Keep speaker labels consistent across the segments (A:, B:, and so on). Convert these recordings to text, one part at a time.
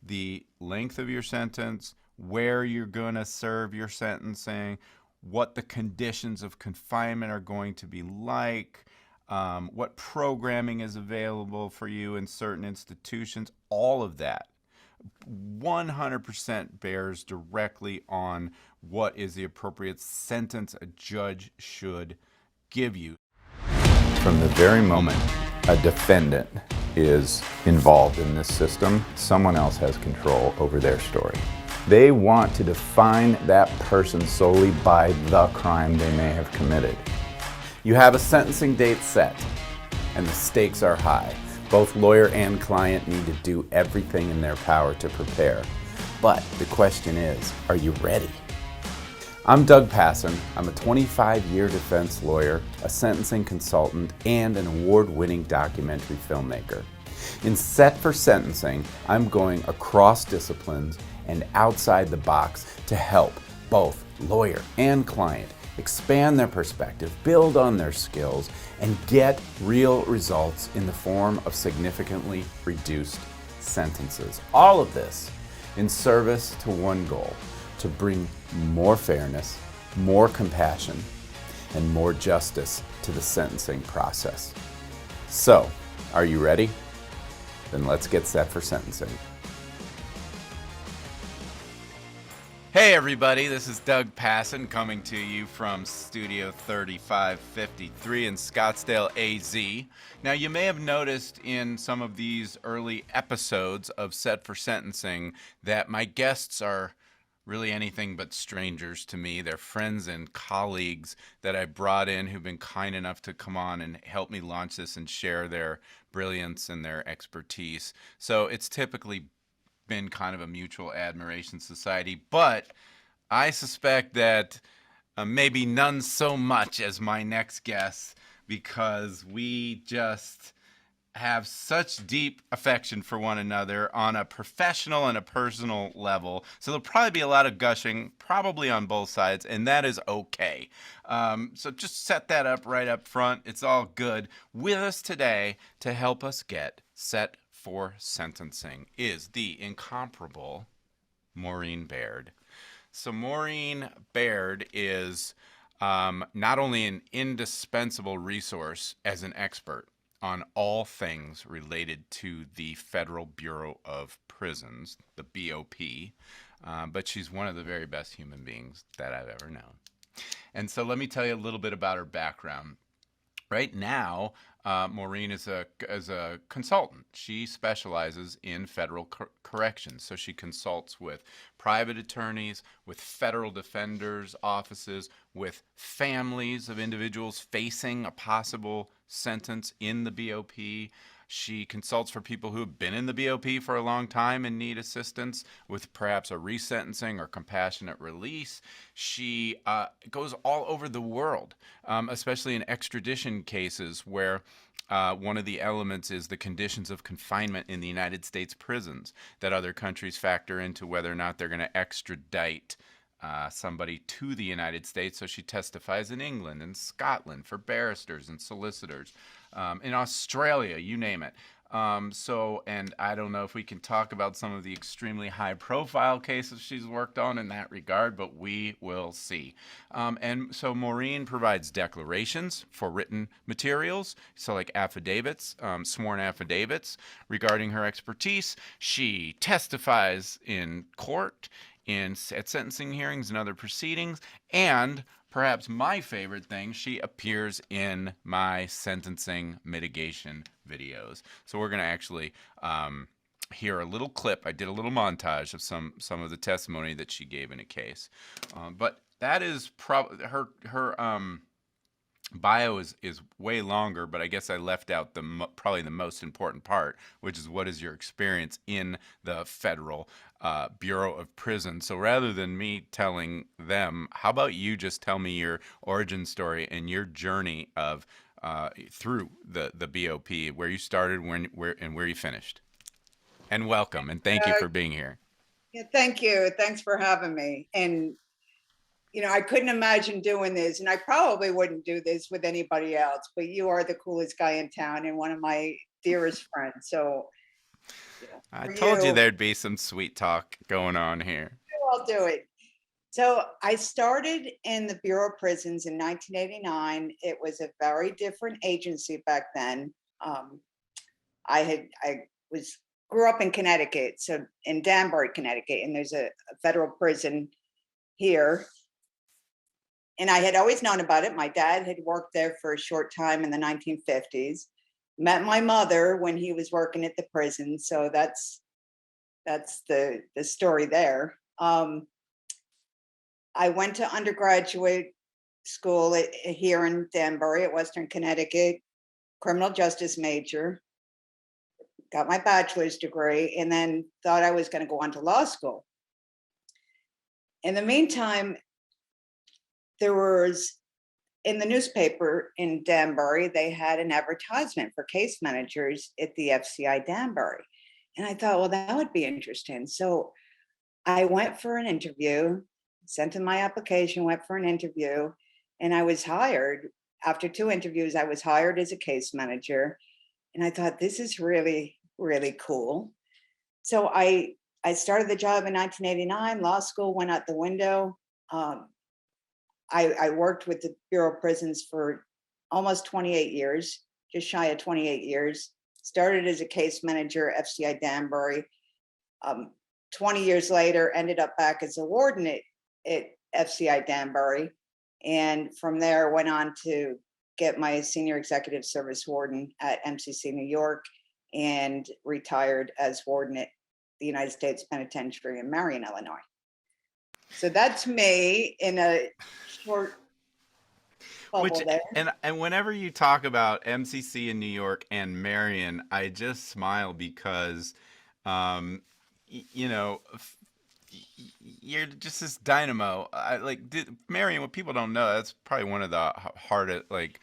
A: the length of your sentence, where you're going to serve your sentencing, what the conditions of confinement are going to be like, what programming is available for you in certain institutions, all of that 100% bears directly on what is the appropriate sentence a judge should give you. From the very moment a defendant is involved in this system, someone else has control over their story. They want to define that person solely by the crime they may have committed. You have a sentencing date set, and the stakes are high. Both lawyer and client need to do everything in their power to prepare. But the question is, are you ready? I'm Doug Passon. I'm a 25-year defense lawyer, a sentencing consultant, and an award-winning documentary filmmaker. In Set for Sentencing, I'm going across disciplines and outside the box to help both lawyer and client expand their perspective, build on their skills, and get real results in the form of significantly reduced sentences. All of this in service to one goal: to bring more fairness, more compassion, and more justice to the sentencing process. So, are you ready? Then let's get set for sentencing. Hey everybody, this is Doug Passon coming to you from Studio 3553 in Scottsdale, AZ. Now you may have noticed in some of these early episodes of Set for Sentencing that my guests are really anything but strangers to me. They're friends and colleagues that I brought in who've been kind enough to come on and help me launch this and share their brilliance and their expertise. So it's typically been kind of a mutual admiration society, but I suspect that maybe none so much as my next guest, because we just have such deep affection for one another on a professional and a personal level. So there'll probably be a lot of gushing, probably on both sides, and that is okay. So just set that up right up front. It's all good. With us today to help us get set for sentencing is the incomparable Maureen Baird. So Maureen Baird is not only an indispensable resource as an expert on all things related to the Federal Bureau of Prisons, the BOP, but she's one of the very best human beings that I've ever known. And so let me tell you a little bit about her background. Right now, Maureen is a consultant. She specializes in federal corrections. So she consults with private attorneys, with federal defenders' offices, with families of individuals facing a possible sentence in the BOP. She consults for people who have been in the BOP for a long time and need assistance with perhaps a resentencing or compassionate release. She goes all over the world, especially in extradition cases where one of the elements is the conditions of confinement in the United States prisons that other countries factor into whether or not they're going to extradite somebody to the United States. So she testifies in England and Scotland for barristers and solicitors, in Australia, you name it. And I don't know if we can talk about some of the extremely high profile cases she's worked on in that regard, but we will see. And so Maureen provides declarations for written materials, so like affidavits, sworn affidavits regarding her expertise. She testifies in court, at sentencing hearings and other proceedings, and perhaps my favorite thing, she appears in my sentencing mitigation videos. So we're going to actually hear a little clip. I did a little montage of some of the testimony that she gave in a case. But that is probably her bio is way longer, but I guess I left out probably the most important part, which is what is your experience in the Federal Bureau of Prisons. So rather than me telling them, how about you just tell me your origin story and your journey of through the BOP, where you started, where you finished. And welcome, and thank you for being here.
B: Yeah, thank you. Thanks for having me. And I couldn't imagine doing this, and I probably wouldn't do this with anybody else, but you are the coolest guy in town and one of my dearest friends. So Yeah.
A: I
B: For
A: told you
B: you,
A: there'd be some sweet talk going on here.
B: I'll do it. So I started in the Bureau of Prisons in 1989. It was a very different agency back then. Um, I was grew up in Connecticut, so in Danbury, Connecticut, and there's a federal prison here. And I had always known about it. My dad had worked there for a short time in the 1950s. Met my mother when he was working at the prison, so that's the story there. I went to undergraduate school here in Danbury at Western Connecticut, criminal justice major, got my bachelor's degree, and then thought I was going to go on to law school. In the meantime, there was in the newspaper in Danbury, they had an advertisement for case managers at the FCI Danbury. And I thought, well, that would be interesting. So I went for an interview, sent in my application, went for an interview, and I was hired. After 2 interviews, I was hired as a case manager. And I thought, this is really, really cool. So I started the job in 1989. Law school went out the window. I worked with the Bureau of Prisons for almost 28 years, just shy of 28 years. Started as a case manager, FCI Danbury. 20 years later, ended up back as a warden at FCI Danbury. And from there, went on to get my senior executive service warden at MCC New York and retired as warden at the United States Penitentiary in Marion, Illinois. So that's me in a short bubble
A: Which
B: there.
A: and whenever you talk about MCC in New York and Marion, I just smile because, you know, you're just this dynamo. Marion. What people don't know, that's probably one of the hardest, like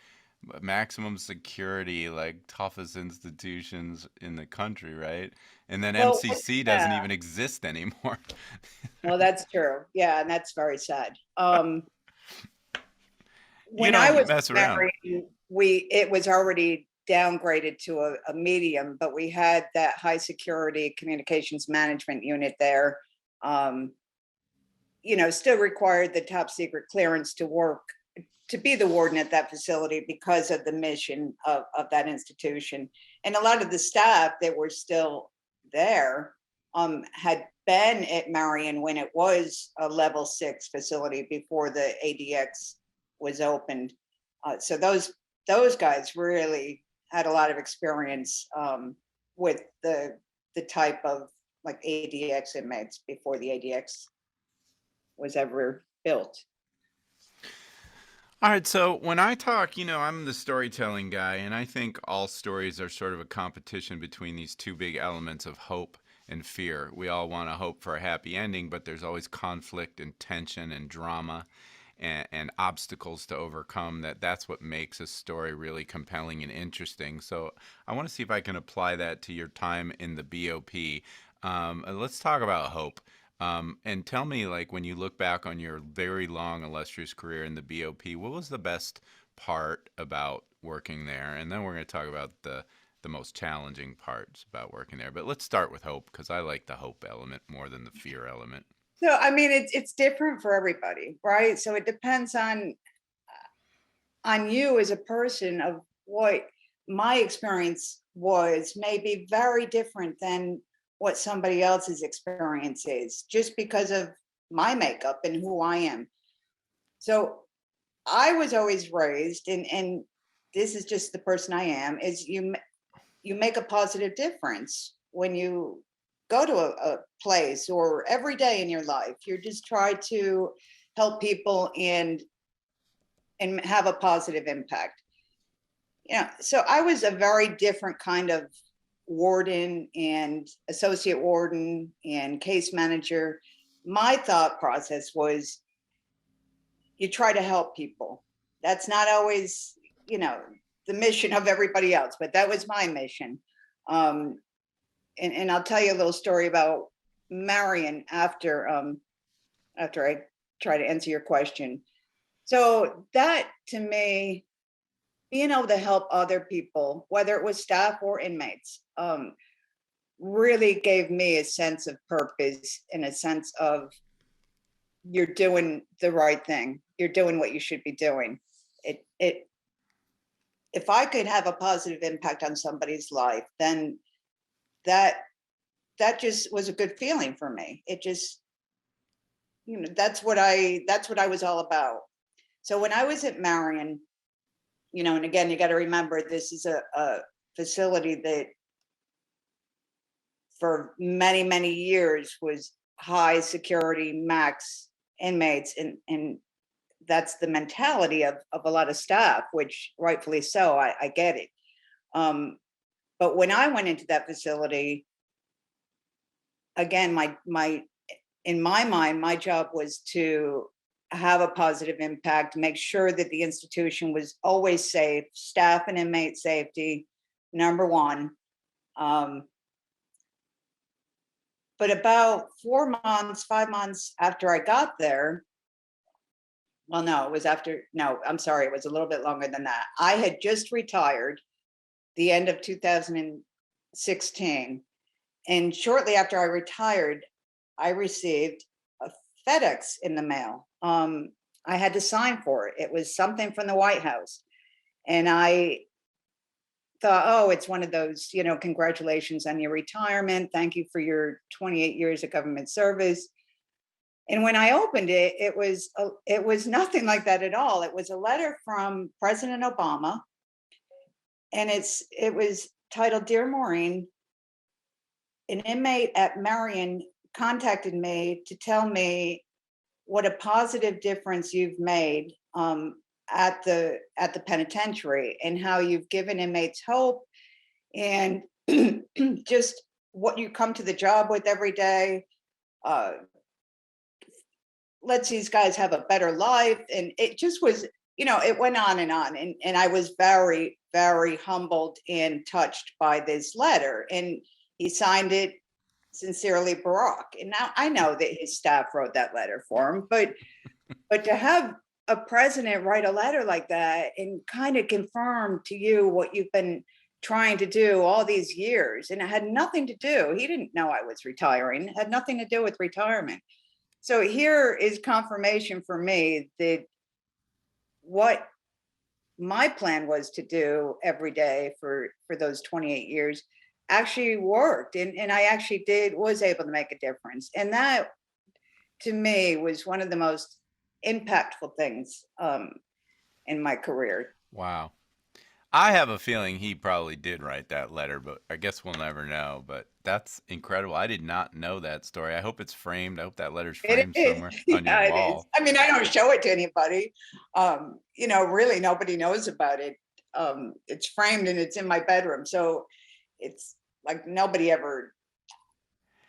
A: maximum security, like toughest institutions in the country, right? And then
B: Well,
A: MCC doesn't
B: yeah,
A: even exist anymore.
B: well, that's true. Yeah, and that's very sad.
A: You
B: When I
A: don't
B: was
A: mess around.
B: married, it was already downgraded to a medium, but we had that high security communications management unit there. Um, still required the top secret clearance to work to be the warden at that facility because of the mission of that institution. And a lot of the staff that were still there had been at Marion when it was a level 6 facility before the ADX was opened. So those guys really had a lot of experience with the type of like ADX inmates before the ADX was ever built.
A: All right, so when I talk, I'm the storytelling guy, and I think all stories are sort of a competition between these two big elements of hope and fear. We all want to hope for a happy ending, but there's always conflict and tension and drama and obstacles to overcome. That's what makes a story really compelling and interesting. So I want to see if I can apply that to your time in the BOP. Let's talk about hope. And tell me, like, when you look back on your very long, illustrious career in the BOP, what was the best part about working there? And then we're going to talk about the most challenging parts about working there. But let's start with hope because I like the hope element more than the fear element.
B: So I mean, it's different for everybody, right? So it depends on you as a person of what my experience was may be very different than what somebody else's experience is, just because of my makeup and who I am. So I was always raised, and this is just the person I am. Is you make a positive difference when you go to a place or every day in your life. You just try to help people and have a positive impact. So I was a very different kind of warden and associate warden and case manager. My thought process was you try to help people. That's not always, you know, the mission of everybody else, but that was my mission. Um, and I'll tell you a little story about Marion after I try to answer your question. So that to me, being able to help other people, whether it was staff or inmates, really gave me a sense of purpose and a sense of you're doing the right thing. You're doing what you should be doing. It if I could have a positive impact on somebody's life, then that that just was a good feeling for me. It just, that's what I was all about. So when I was at Marion, and again, you got to remember this is a facility that for many, many years was high security max inmates, and that's the mentality of a lot of staff, which rightfully so. I get it. But when I went into that facility, again, my in my mind, my job was to have a positive impact, make sure that the institution was always safe, staff and inmate safety, number one. But about 4 months, 5 months after I got there, well, no, it was after, no, I'm sorry, it was a little bit longer than that. I had just retired the end of 2016. And shortly after I retired, I received a FedEx in the mail. I had to sign for it. It was something from the White House. And I thought, oh, it's one of those, congratulations on your retirement. Thank you for your 28 years of government service. And when I opened it, it was nothing like that at all. It was a letter from President Obama, and it was titled, "Dear Maureen, an inmate at Marion contacted me to tell me what a positive difference you've made at the penitentiary, and how you've given inmates hope, and just what you come to the job with every day. Lets these guys have a better life." And it just was, it went on and on. And I was very, very humbled and touched by this letter. And he signed it, "Sincerely, Barack." And now I know that his staff wrote that letter for him, but to have a president write a letter like that and kind of confirm to you what you've been trying to do all these years, and it had nothing to do, he didn't know I was retiring, it had nothing to do with retirement. So here is confirmation for me that what my plan was to do every day for those 28 years actually worked, and I actually was able to make a difference. And that, to me, was one of the most impactful things in my career.
A: Wow. I have a feeling he probably did write that letter, but I guess we'll never know. But that's incredible. I did not know that story. I hope it's framed. I hope that letter's
B: It
A: framed
B: is.
A: somewhere on your
B: Yeah, it is.
A: wall.
B: I mean, I don't show it to anybody. Really nobody knows about it. It's framed and it's in my bedroom. So it's like nobody ever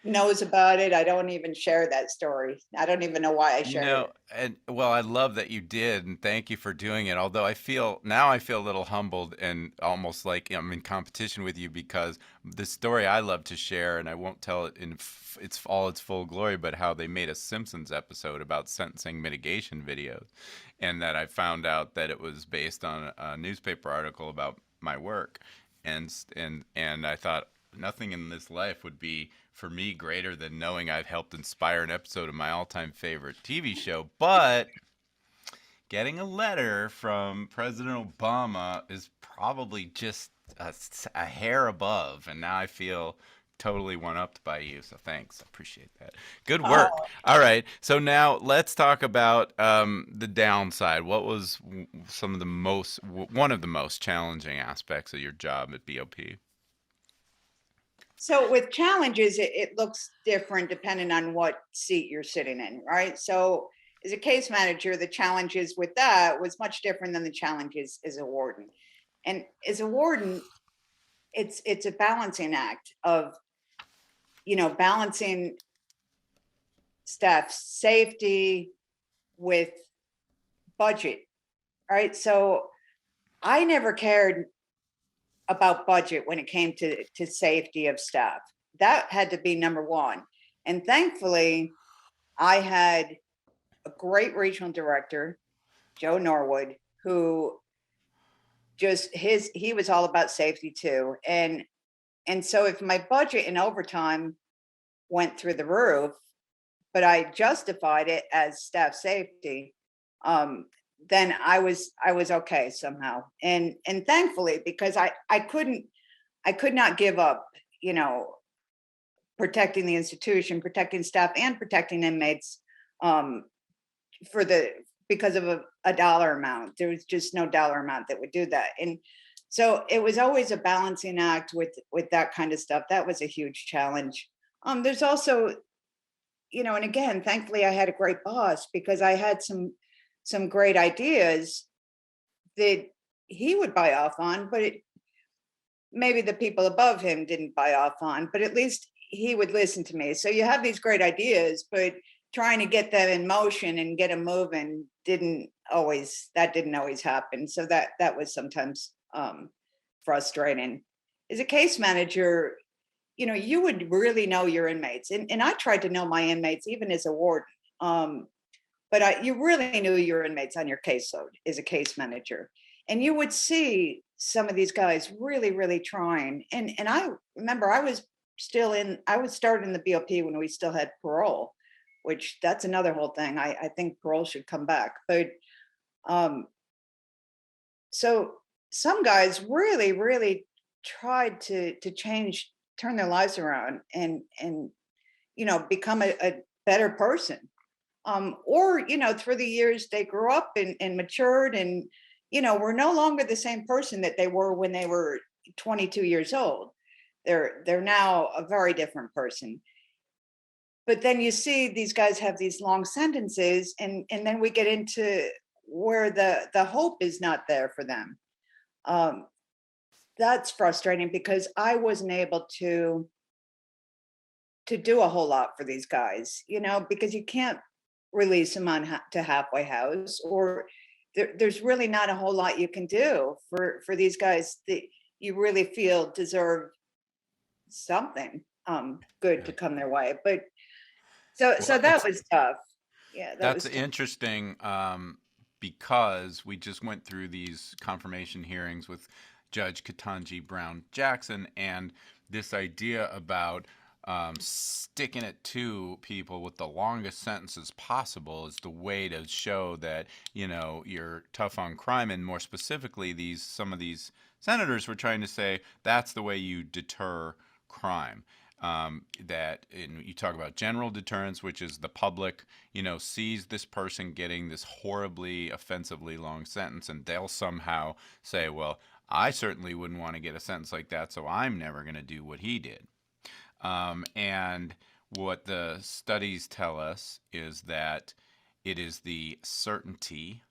B: knows about it. I don't even share that story. I don't even know why I shared it.
A: And well, I love that you did, and thank you for doing it. Although I feel a little humbled and almost like I'm in competition with you, because the story I love to share, and I won't tell it in its all its full glory, but how they made a Simpsons episode about sentencing mitigation videos, and that I found out that it was based on a newspaper article about my work, and I thought nothing in this life would be for me greater than knowing I've helped inspire an episode of my all-time favorite TV show. But getting a letter from President Obama is probably just a hair above, and now I feel totally one-upped by you. So thanks, I appreciate that. Good work.
B: Oh,
A: All right, so now let's talk about the downside. What was one of the most challenging aspects of your job at BOP?
B: so with challenges, it looks different depending on what seat you're sitting in, right? So as a case manager, the challenges with that was much different than the challenges as a warden. And as a warden, it's a balancing act of, balancing staff safety with budget, right? So I never cared about budget when it came to safety of staff. That had to be number one. And thankfully, I had a great regional director, Joe Norwood, who he was all about safety too. And And so if my budget in overtime went through the roof, but I justified it as staff safety, um, then I was okay somehow. And thankfully, because I could not give up, you know, protecting the institution, protecting staff, and protecting inmates, um, for the because of a dollar amount. There was just no dollar amount that would do that. And so it was always a balancing act with that kind of stuff. That was a huge challenge. There's also, you know, and again, thankfully I had a great boss because I had some great ideas that he would buy off on, but maybe the people above him didn't buy off on, but at least he would listen to me. So you have these great ideas, but trying to get them in motion and get them moving didn't always happen. So that was sometimes frustrating. As a case manager, you know, you would really know your inmates. And I tried to know my inmates even as a warden. You really knew your inmates on your caseload as a case manager. And you would see some of these guys really, really trying. And I remember I was started in the BOP when we still had parole, which that's another whole thing. I think parole should come back. But so some guys really, really tried to change, turn their lives around and you know, become a better person. Or, you know, through the years they grew up and matured and, you know, were no longer the same person that they were when they were 22 years old. They're now a very different person. But then you see these guys have these long sentences and then we get into where the hope is not there for them. Um, that's frustrating because I wasn't able to do a whole lot for these guys, you know, because you can't release them to halfway house, or there's really not a whole lot you can do for these guys that you really feel deserve something good to come their way. But so
A: Well,
B: that was tough. Yeah, that
A: that's
B: was tough.
A: interesting, because we just went through these confirmation hearings with Judge Ketanji Brown Jackson, and this idea about sticking it to people with the longest sentences possible is the way to show that, you know, you're tough on crime. And more specifically, some of these senators were trying to say that's the way you deter crime. You talk about general deterrence, which is the public, you know, sees this person getting this horribly, offensively long sentence, and they'll somehow say, well, I certainly wouldn't want to get a sentence like that, so I'm never going to do what he did. And what the studies tell us is that it is the certainty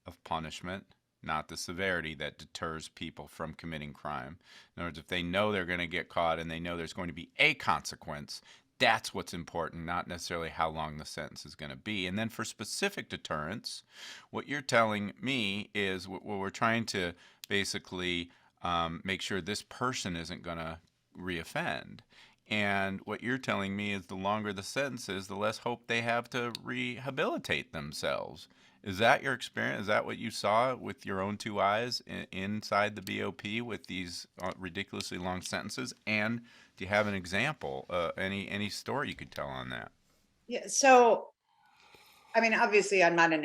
A: of punishment, not the severity, that deters people from committing crime. In other words, if they know they're going to get caught and they know there's going to be a consequence, that's what's important, not necessarily how long the sentence is going to be. And then for specific deterrence, what you're telling me is we're trying to basically make sure this person isn't going to reoffend. And what you're telling me is the longer the sentence is, the less hope they have to rehabilitate themselves. Is that your experience? Is that what you saw with your own two eyes inside the BOP with these ridiculously long sentences? And do you have an example, any story you could tell on that?
B: Yeah. So I mean, obviously, I'm not an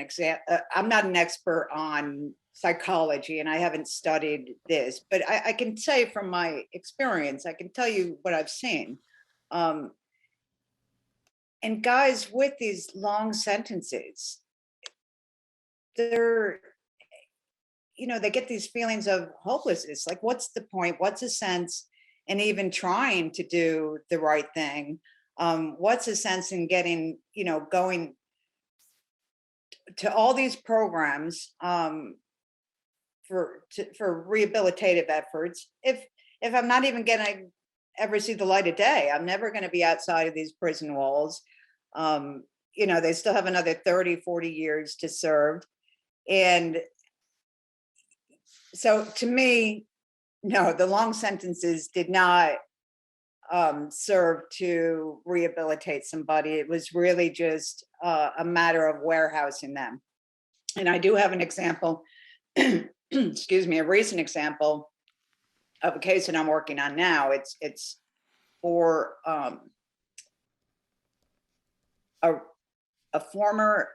B: expert on psychology, and I haven't studied this, but I can say from my experience, I can tell you what I've seen. Um, and guys with these long sentences, they're, you know, they get these feelings of hopelessness. Like, what's the point? What's the sense in even trying to do the right thing? What's the sense in getting, you know, going to all these programs for rehabilitative efforts if I'm not even going to ever see the light of day? I'm never going to be outside of these prison walls. You know, they still have another 30, 40 years to serve. And so to me, no, the long sentences did not serve to rehabilitate somebody. It was really just a matter of warehousing them. And I do have an example, excuse me, a recent example of a case that I'm working on now. It's for a former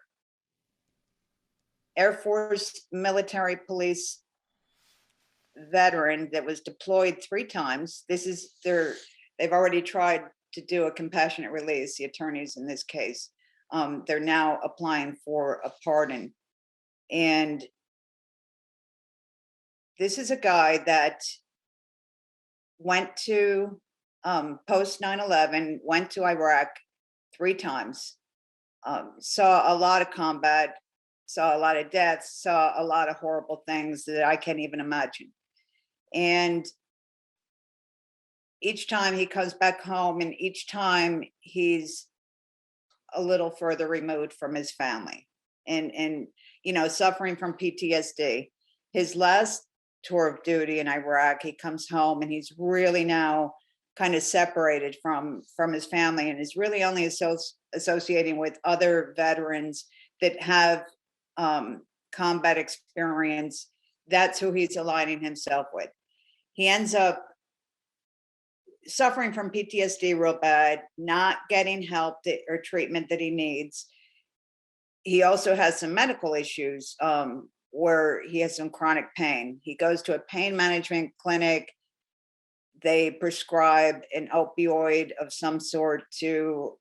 B: Air Force military police veteran that was deployed 3 times. They've already tried to do a compassionate release, the attorneys in this case. They're now applying for a pardon. And this is a guy that went to post 9/11, went to Iraq 3 times, saw a lot of combat, saw a lot of deaths, saw a lot of horrible things that I can't even imagine. And each time he comes back home, and each time he's a little further removed from his family, and suffering from PTSD. His last tour of duty in Iraq, he comes home and he's really now kind of separated from his family, and is really only associating with other veterans that have combat experience. That's who he's aligning himself with. He ends up suffering from PTSD real bad, not getting help or treatment that he needs. He also has some medical issues where he has some chronic pain. He goes to a pain management clinic. They prescribe an opioid of some sort to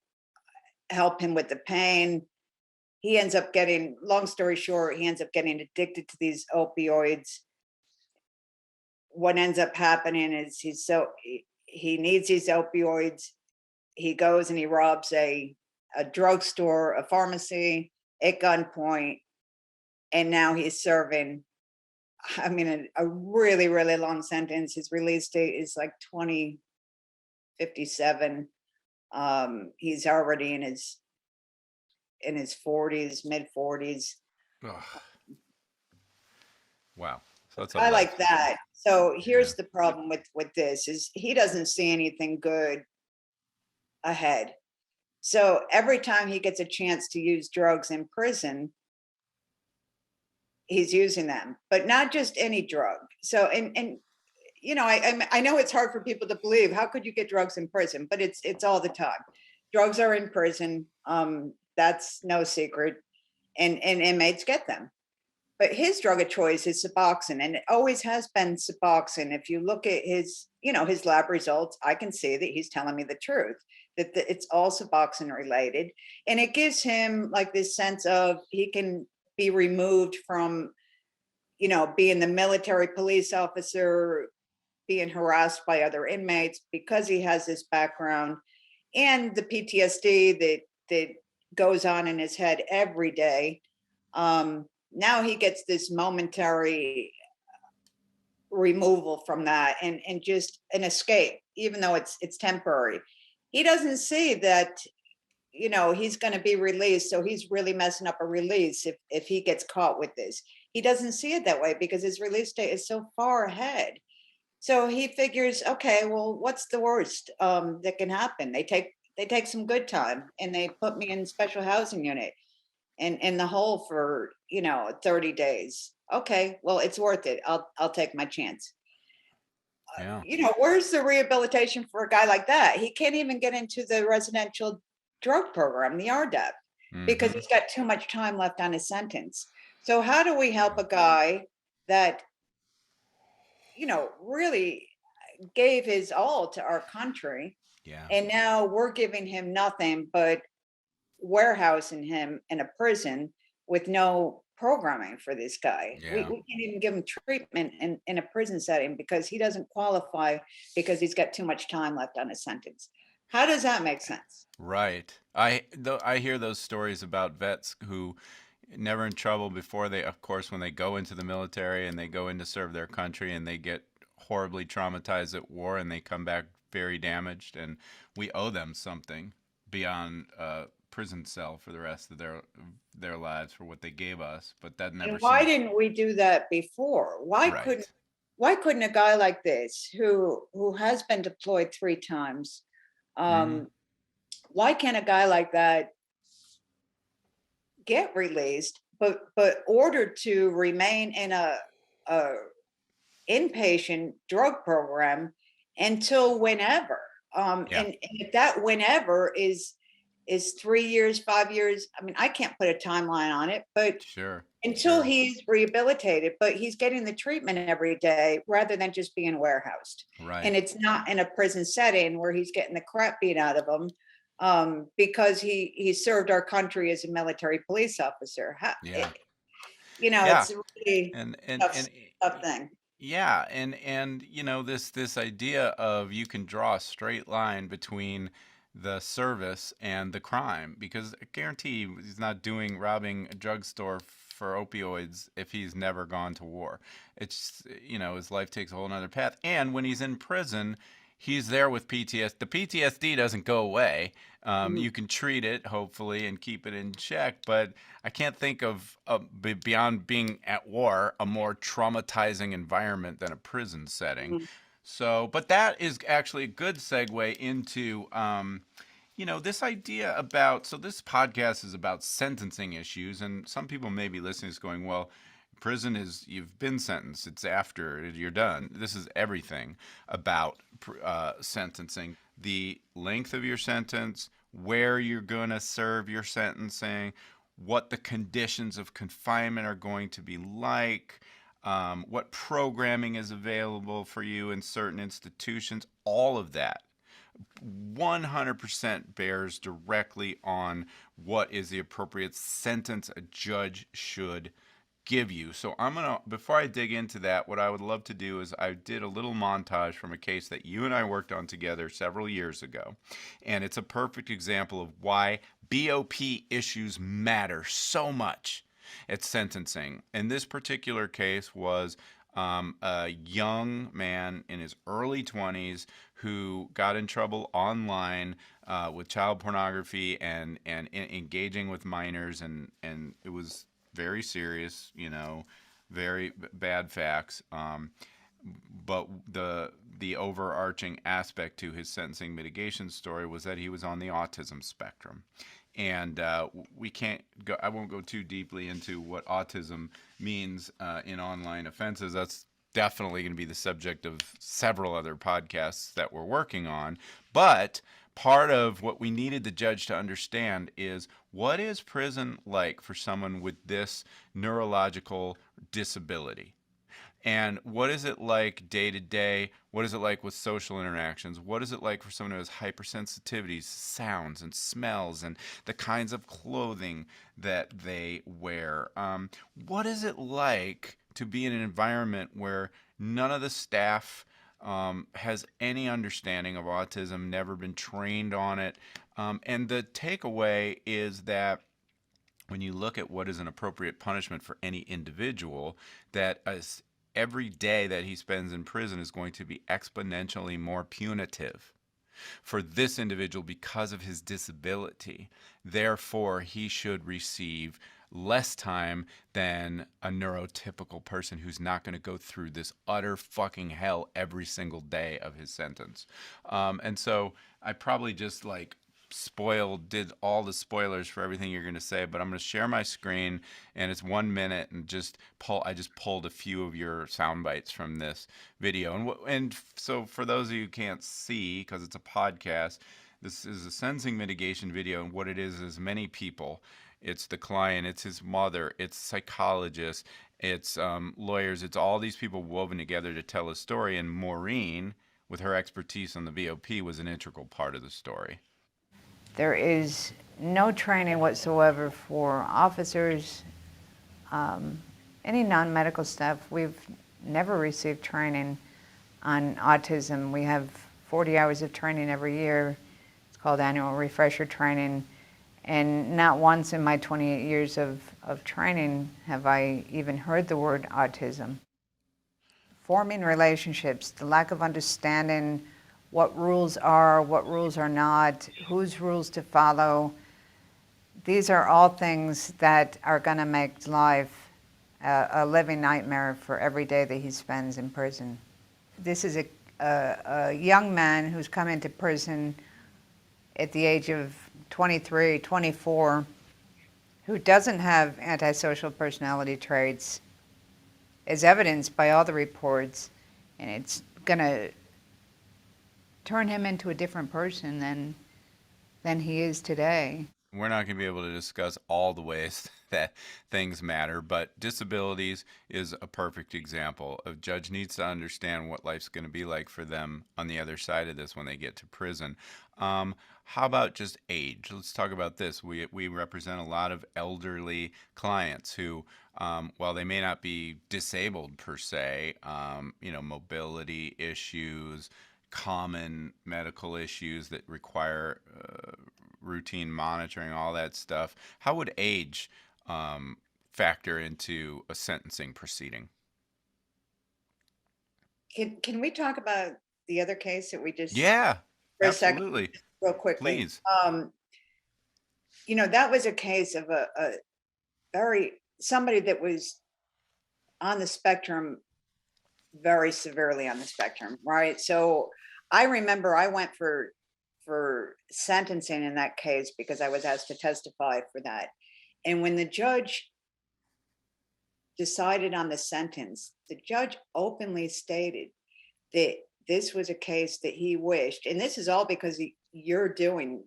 B: help him with the pain. He ends up getting, long story short, he ends up getting addicted to these opioids. What ends up happening is he needs these opioids. He goes and he robs a drugstore, a pharmacy at gunpoint, and now he's serving, I mean, a really, really long sentence. His release date is like 2057. He's already in his 40s, mid 40s.
A: Ugh. Wow. So that's
B: I like that. So here's the problem with this is he doesn't see anything good ahead. So every time he gets a chance to use drugs in prison, he's using them, but not just any drug. So, and I know it's hard for people to believe. How could you get drugs in prison? But it's all the time. Drugs are in prison. That's no secret, and inmates get them. But his drug of choice is Suboxone, and it always has been Suboxone. If you look at his lab results, I can see that he's telling me the truth, that it's all Suboxone related. And it gives him like this sense of he can be removed from, being the military police officer, being harassed by other inmates because he has this background and the PTSD that goes on in his head every day. Now he gets this momentary removal from that and just an escape, even though it's temporary. He doesn't see that, he's going to be released. So he's really messing up a release if he gets caught with this. He doesn't see it that way because his release date is so far ahead. So he figures, okay, well, what's the worst that can happen? They take some good time and they put me in special housing unit and in the hole for 30 days. Okay, well, it's worth it. I'll take my chance.
A: Yeah.
B: Where's the rehabilitation for a guy like that? He can't even get into the residential drug program, the RDAP, because he's got too much time left on his sentence. So how do we help a guy that really gave his all to our country, and now we're giving him nothing but warehousing him in a prison with no programming for this guy? We can't even give him treatment in a prison setting because he doesn't qualify because he's got too much time left on his sentence. How does that make sense?
A: Right. I hear those stories about vets who never in trouble before they, of course, when they go into the military and they go in to serve their country and they get horribly traumatized at war and they come back very damaged, and we owe them something beyond prison cell for the rest of their lives for what they gave us. But that never.
B: And why didn't we do that before? Why couldn't a guy like this who has been deployed 3 times, why can't a guy like that get released but ordered to remain in inpatient drug program until whenever.
A: Yeah.
B: And if that whenever is 3 years, 5 years, I mean, I can't put a timeline on it, but
A: Sure.
B: until
A: Sure.
B: he's rehabilitated, but he's getting the treatment every day rather than just being warehoused.
A: Right.
B: And it's not in a prison setting where he's getting the crap beat out of him because he served our country as a military police officer.
A: Yeah. Yeah.
B: It's a really tough, tough thing.
A: Yeah, and this idea of you can draw a straight line between the service and the crime, because I guarantee you he's not doing robbing a drugstore for opioids if he's never gone to war. It's his life takes a whole nother path. And when he's in prison, he's there with PTSD. The PTSD doesn't go away.
B: Mhm.
A: You can treat it, hopefully, and keep it in check. But I can't think of beyond being at war a more traumatizing environment than a prison setting.
B: Mhm.
A: So, but that is actually a good segue into this idea about, so this podcast is about sentencing issues, and some people may be listening to this going, well, prison is, you've been sentenced, it's after you're done. This is everything about sentencing. The length of your sentence, where you're going to serve your sentencing, what the conditions of confinement are going to be like, what programming is available for you in certain institutions, all of that 100% bears directly on what is the appropriate sentence a judge should give you. So before I dig into that, what I would love to do is I did a little montage from a case that you and I worked on together several years ago. And it's a perfect example of why BOP issues matter so much at sentencing. And this particular case was a young man in his early 20s who got in trouble online with child pornography and engaging with minors, and it was very serious, very bad facts. But the overarching aspect to his sentencing mitigation story was that he was on the autism spectrum. And we can't go. I won't go too deeply into what autism means in online offenses. That's definitely going to be the subject of several other podcasts that we're working on. But part of what we needed the judge to understand is, what is prison like for someone with this neurological disability? And what is it like day to day? What is it like with social interactions? What is it like for someone who has hypersensitivities, sounds and smells, and the kinds of clothing that they wear? What is it like to be in an environment where none of the staff has any understanding of autism, never been trained on it? And the takeaway is that when you look at what is an appropriate punishment for any individual, that every day that he spends in prison is going to be exponentially more punitive for this individual because of his disability. Therefore, he should receive less time than a neurotypical person who's not going to go through this utter fucking hell every single day of his sentence. And so I probably just did all the spoilers for everything you're going to say, but I'm going to share my screen, and it's 1 minute, and I just pulled a few of your sound bites from this video. And so for those of you who can't see, because it's a podcast, this is a sentencing mitigation video, and what it is many people. It's the client, it's his mother, it's psychologists, it's lawyers, it's all these people woven together to tell a story, and Maureen, with her expertise on the BOP, was an integral part of the story.
C: There is no training whatsoever for officers, any non-medical staff. We've never received training on autism. We have 40 hours of training every year. It's called annual refresher training. And not once in my 28 years of training have I even heard the word autism. Forming relationships, the lack of understanding what rules are not, whose rules to follow. These are all things that are going to make life a living nightmare for every day that he spends in prison. This is a young man who's come into prison at the age of 23, 24, who doesn't have antisocial personality traits, as evidenced by all the reports. and it's gonna turn him into a different person than he is today.
A: We're not going to be able to discuss all the ways that things matter, but disabilities is a perfect example. A judge needs to understand what life's going to be like for them on the other side of this when they get to prison. How about just age? Let's talk about this. We represent a lot of elderly clients who, while they may not be disabled per se, mobility issues, common medical issues that require routine monitoring, all that stuff. How would age factor into a sentencing proceeding?
B: Can we talk about the other case that we just
A: Yeah,
B: for a second,
A: absolutely.
B: real quickly?
A: Please.
B: That was a case of a very somebody that was on the spectrum, very severely on the spectrum, right? So I remember I went for sentencing in that case because I was asked to testify for that. And when the judge decided on the sentence, the judge openly stated that this was a case that he wished, and this is all because you're doing,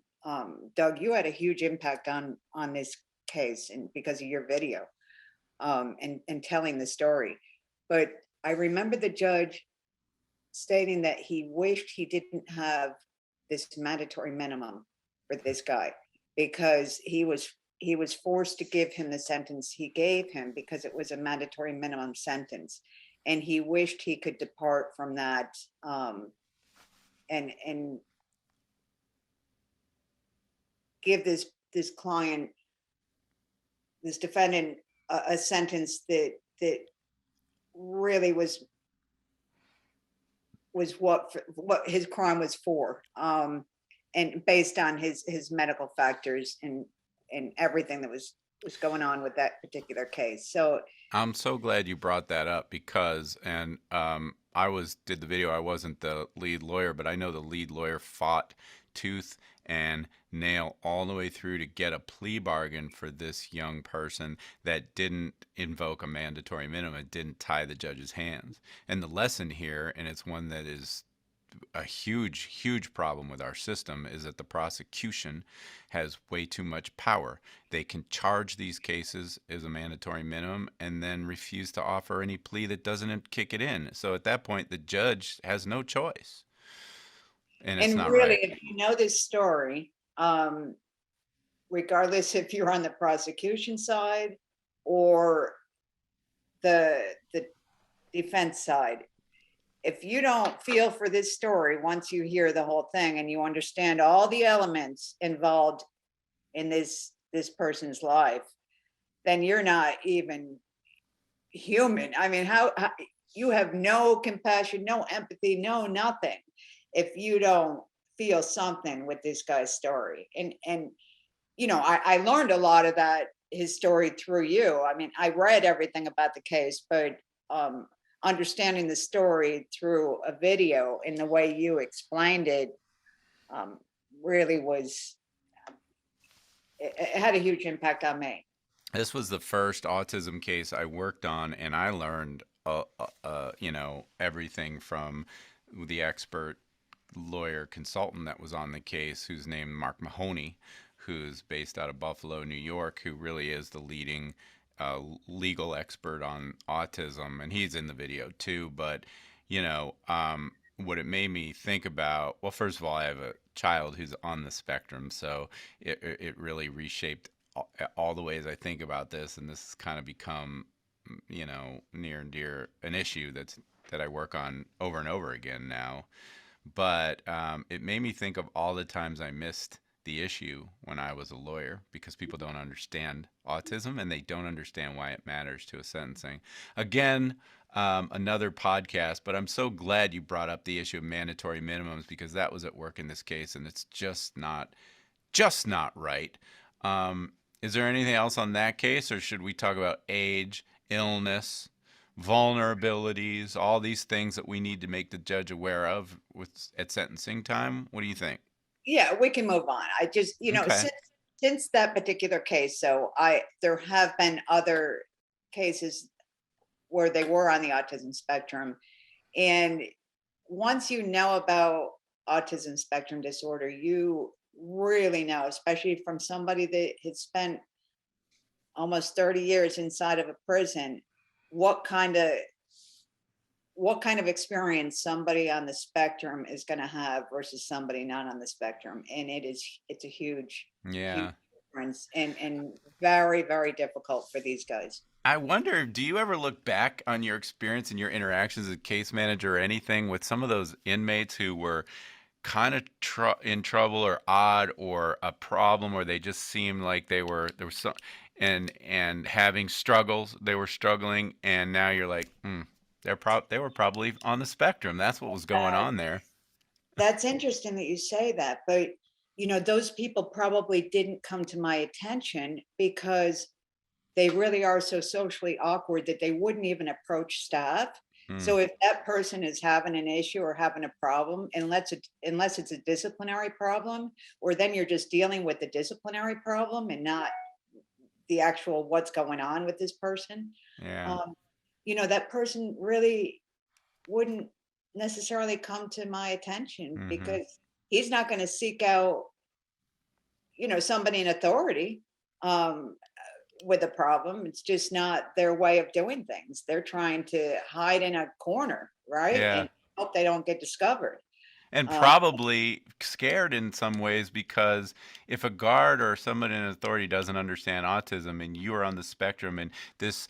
B: Doug, you had a huge impact on this case and because of your video, and telling the story. But I remember the judge stating that he wished he didn't have this mandatory minimum for this guy because he was forced to give him the sentence he gave him because it was a mandatory minimum sentence, and he wished he could depart from that, and give this client, this defendant, a sentence that really was what his crime was for, and based on his medical factors and everything that was going on with that particular case. So
A: I'm so glad you brought that up because, and did the video. I wasn't the lead lawyer, but I know the lead lawyer fought tooth and nail all the way through to get a plea bargain for this young person that didn't invoke a mandatory minimum. It didn't tie the judge's hands. And the lesson here, and it's one that is a huge, huge problem with our system, is that the prosecution has way too much power. They can charge these cases as a mandatory minimum and then refuse to offer any plea that doesn't kick it in. So at that point, the judge has no choice. And it's not
B: really,
A: right.
B: if you know this story, regardless if you're on the prosecution side or the defense side, if you don't feel for this story once you hear the whole thing and you understand all the elements involved in this person's life, then you're not even human. I mean, how you have no compassion, no empathy, no nothing if you don't feel something with this guy's story. And I learned a lot of that, his story, through you. I mean, I read everything about the case, but understanding the story through a video in the way you explained it, really was, it had a huge impact on me.
A: This was the first autism case I worked on, and I learned, everything from the expert lawyer consultant that was on the case, who's named Mark Mahoney, who's based out of Buffalo, New York, who really is the leading legal expert on autism, and he's in the video too. But what it made me think about, well, first of all, I have a child who's on the spectrum, so it really reshaped all the ways I think about this, and this has kind of become, near and dear, an issue that I work on over and over again now. But it made me think of all the times I missed the issue when I was a lawyer because people don't understand autism and they don't understand why it matters to a sentencing. Again, another podcast, but I'm so glad you brought up the issue of mandatory minimums because that was at work in this case, and it's just not right. Is there anything else on that case, or should we talk about age, illness, vulnerabilities, all these things that we need to make the judge aware of at sentencing time? What do you think?
B: Yeah, we can move on. I just,
A: Okay.
B: since that particular case, there have been other cases where they were on the autism spectrum, And once you know about autism spectrum disorder, you really know, especially from somebody that has spent almost 30 years inside of a prison, what kind of what kind of experience somebody on the spectrum is going to have versus somebody not on the spectrum. And it's a huge
A: Yeah.
B: difference, and very, very difficult for these guys.
A: I wonder, do you ever look back on your experience and your interactions as a case manager or anything with some of those inmates who were kind of in trouble or odd or a problem, or they just seemed like there was some and having struggles, they were struggling, and now you're like, they were probably on the spectrum. That's what was going
B: Uh,
A: on there.
B: that's interesting that you say that, but those people probably didn't come to my attention because they really are so socially awkward that they wouldn't even approach staff.
A: Hmm.
B: So if that person is having an issue or having a problem, unless it's a disciplinary problem, or then you're just dealing with the disciplinary problem and not the actual what's going on with this person,
A: Yeah.
B: um, that person really wouldn't necessarily come to my attention
A: Hmm.
B: because he's not going to seek out, somebody in authority. Um, with a problem. It's just not their way of doing things. They're trying to hide in a corner, right?
A: Yeah.
B: And hope they don't get discovered.
A: And
B: Um,
A: probably scared in some ways, because if a guard or someone in authority doesn't understand autism and you are on the spectrum, and this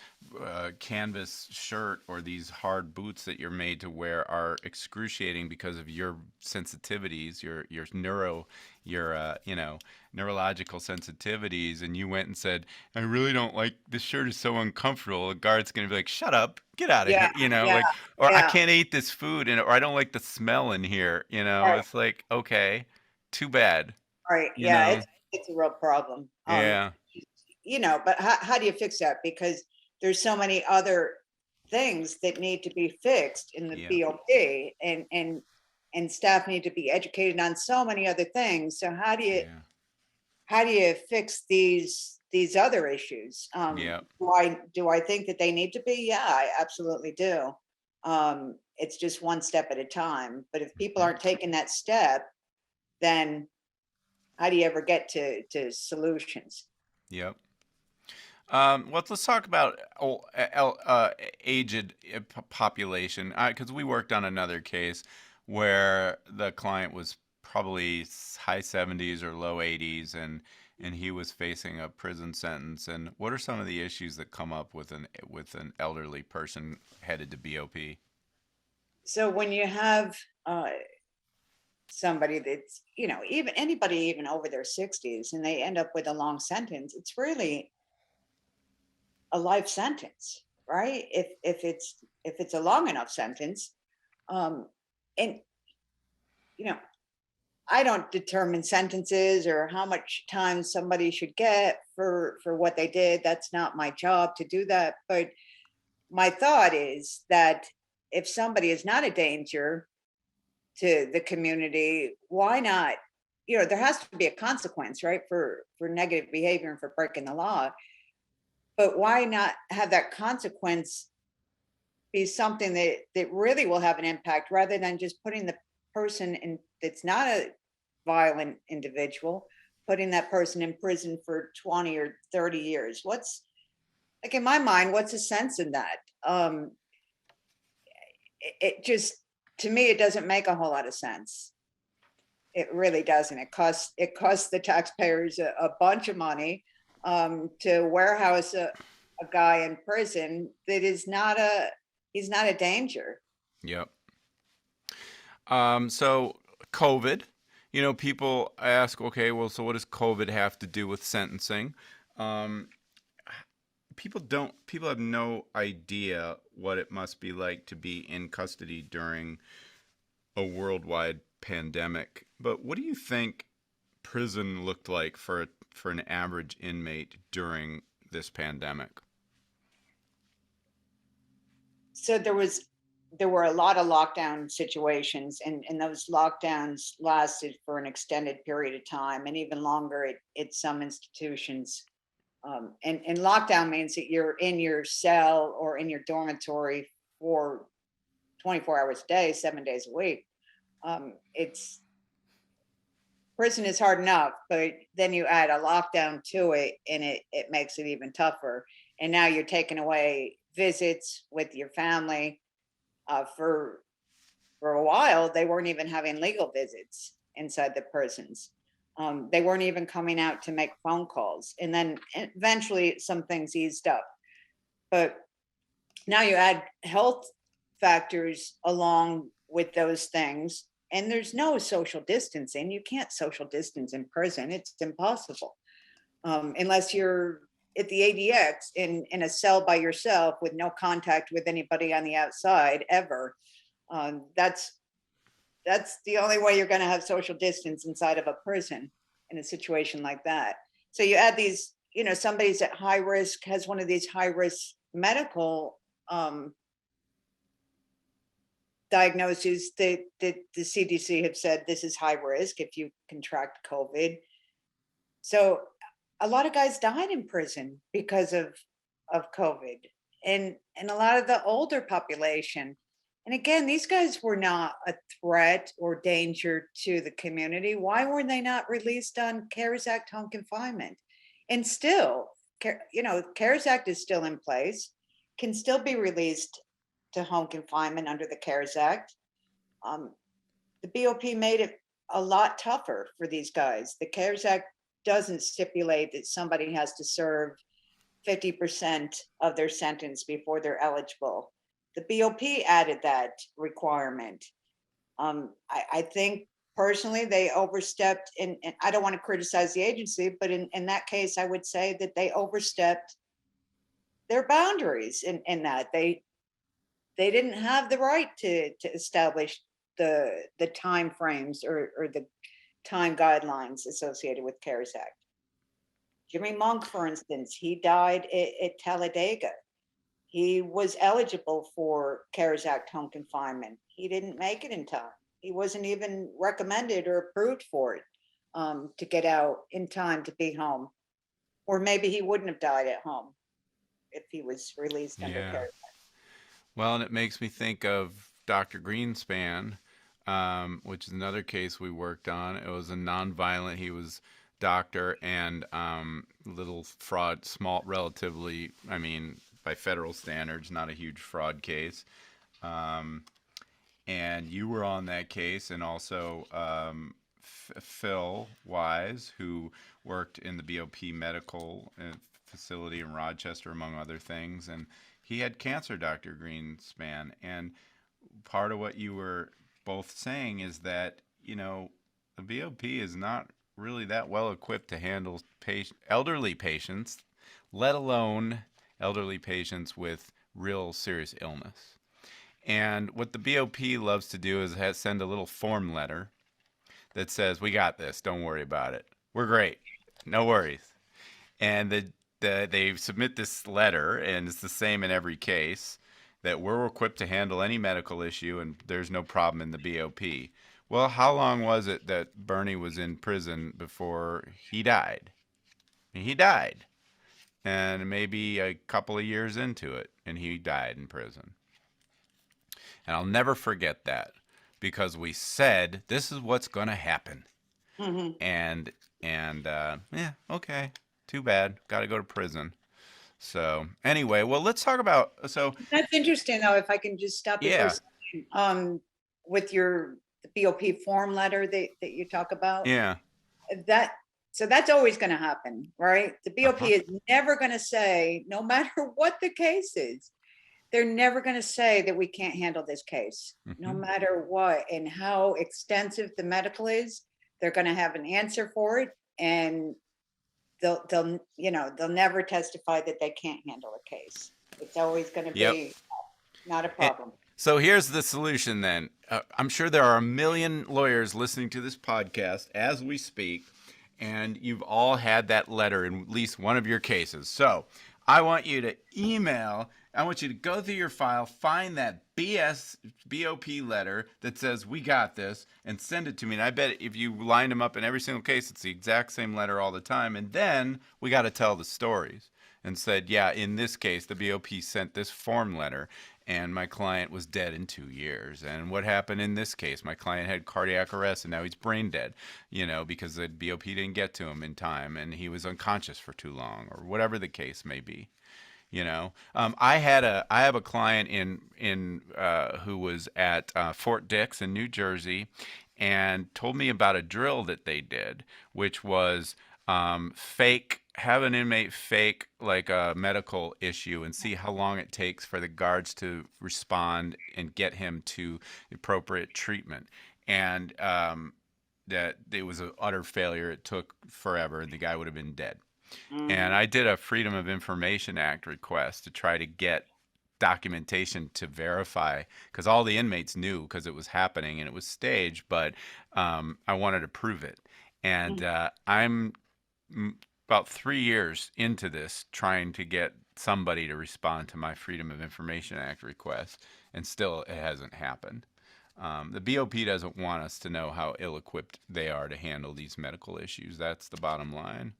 A: canvas shirt or these hard boots that you're made to wear are excruciating because of your sensitivities, your neurological sensitivities, and you went and said, I really don't like this shirt, is so uncomfortable, a guard's going to be like, shut up, get out of
B: yeah,
A: here,
B: yeah,
A: like, or I
B: yeah.
A: can't eat this food, or I don't like the smell in here,
B: Right,
A: it's like, okay, too bad,
B: right.
A: you
B: Yeah,
A: know.
B: it's a real problem.
A: Yeah.
B: But how do you fix that? Because there's so many other things that need to be fixed in the
A: Yeah.
B: BOP, and staff need to be educated on so many other things. So
A: Yeah.
B: how do you fix these other issues?
A: Yeah.
B: Do I think that they need to be? Yeah, I absolutely do. It's just one step at a time. But if people
A: Mhm.
B: aren't taking that step, then how do you ever get to solutions?
A: Yep. Let's talk about aged population, because we worked on another case where the client was probably high 70s or low 80s, and he was facing a prison sentence. And what are some of the issues that come up with an elderly person headed to BOP?
B: So when you have somebody that's even anybody even over their 60s and they end up with a long sentence, it's really a life sentence, right? If it's a long enough sentence, um, and you know, I don't determine sentences or how much time somebody should get for what they did. That's not my job to do that. But my thought is that if somebody is not a danger to the community, why not? There has to be a consequence, right, for negative behavior and for breaking the law. But why not have that consequence be something that really will have an impact rather than just putting the person in that's not a violent individual, putting that person in prison for 20 or 30 years. What's like in my mind, what's the sense in that? It just to me it doesn't make a whole lot of sense. It really doesn't. It costs the taxpayers a bunch of money to warehouse a guy in prison that is not a he's not a danger.
A: Yep. So COVID, people ask, okay, well, so what does COVID have to do with sentencing? Um, people have no idea what it must be like to be in custody during a worldwide pandemic. But what do you think prison looked like for an average inmate during this pandemic?
B: So there were a lot of lockdown situations, and those lockdowns lasted for an extended period of time and even longer at some institutions. And lockdown means that you're in your cell or in your dormitory for 24 hours a day, 7 days a week. Prison is hard enough, but then you add a lockdown to it, and it makes it even tougher. And now you're taking away visits with your family. For a while, they weren't even having legal visits inside the prisons. They weren't even coming out to make phone calls. And then eventually some things eased up. But now you add health factors along with those things, and there's no social distancing. You can't social distance in prison. It's impossible. Unless you're at the ADX in a cell by yourself with no contact with anybody on the outside ever. That's the only way you're going to have social distance inside of a prison in a situation like that. So you add these, somebody's at high risk, has one of these high risk medical diagnoses that the CDC have said this is high risk if you contract COVID. So a lot of guys died in prison because of COVID, and a lot of the older population. And again, these guys were not a threat or danger to the community. Why were they not released on CARES Act home confinement? And still, CARES Act is still in place, can still be released to home confinement under the CARES Act. The BOP made it a lot tougher for these guys. The CARES Act doesn't stipulate that somebody has to serve 50% of their sentence before they're eligible. The BOP added that requirement. I think personally they overstepped, and I don't want to criticize the agency, but in that case, I would say that they overstepped their boundaries in that they didn't have the right to establish the time frames or the time guidelines associated with CARES Act. Jimmy Monk, for instance, he died at Talladega. He was eligible for CARES Act home confinement. He didn't make it in time. He wasn't even recommended or approved for it to get out in time to be home. Or maybe he wouldn't have died at home if he was released under CARES Act.
A: Well, and it makes me think of Dr. Greenspan, which is another case we worked on. It was a nonviolent, he was doctor and little fraud, small, relatively, by federal standards, not a huge fraud case. And you were on that case, and also Phil Wise, who worked in the BOP medical facility in Rochester, among other things. And he had cancer, Dr. Greenspan. And part of what you were both saying is that, the BOP is not really that well equipped to handle elderly patients, let alone elderly patients with real serious illness. And what the BOP loves to do is send a little form letter that says, "We got this, don't worry about it. We're great, no worries." And they submit this letter, and it's the same in every case, that we're equipped to handle any medical issue and there's no problem in the BOP. Well, how long was it that Bernie was in prison before he died? He died. And maybe a couple of years into it, and he died in prison. And I'll never forget that, because we said, this is what's going to happen.
B: Mm-hmm.
A: And okay, too bad. Got to go to prison. So anyway, well, let's talk about,
B: That's interesting, though, if I can just stop you for a second. With the BOP form letter that you talk about.
A: Yeah.
B: So that's always going to happen, right? The BOP is never going to say, no matter what the case is, they're never going to say that we can't handle this case, no matter what and how extensive the medical is. They're going to have an answer for it, and they'll never testify that they can't handle a case. It's always going to be not a problem.
A: So here's the solution then. I'm sure there are a million lawyers listening to this podcast as we speak, and you've all had that letter in at least one of your cases. So I want you to go through your file, find that BOP letter that says, "We got this," and send it to me. And I bet if you lined them up in every single case, it's the exact same letter all the time. And then we got to tell the stories and said, yeah, in this case, the BOP sent this form letter. and my client was dead in 2 years. And what happened in this case? My client had cardiac arrest, and now he's brain dead, because the BOP didn't get to him in time, and he was unconscious for too long, or whatever the case may be. I have a client in who was at Fort Dix in New Jersey, and told me about a drill that they did, which was fake have an inmate fake like a medical issue and see how long it takes for the guards to respond and get him to appropriate treatment. And that it was an utter failure. It took forever, and the guy would have been dead. And
B: Mhm.
A: I did a Freedom of Information Act request to try to get documentation to verify, because all the inmates knew because it was happening and it was staged, but I wanted to prove it. And
B: Mhm.
A: I'm about 3 years into this trying to get somebody to respond to my Freedom of Information Act request, and still it hasn't happened. The BOP doesn't want us to know how ill equipped they are to handle these medical issues. That's the bottom line.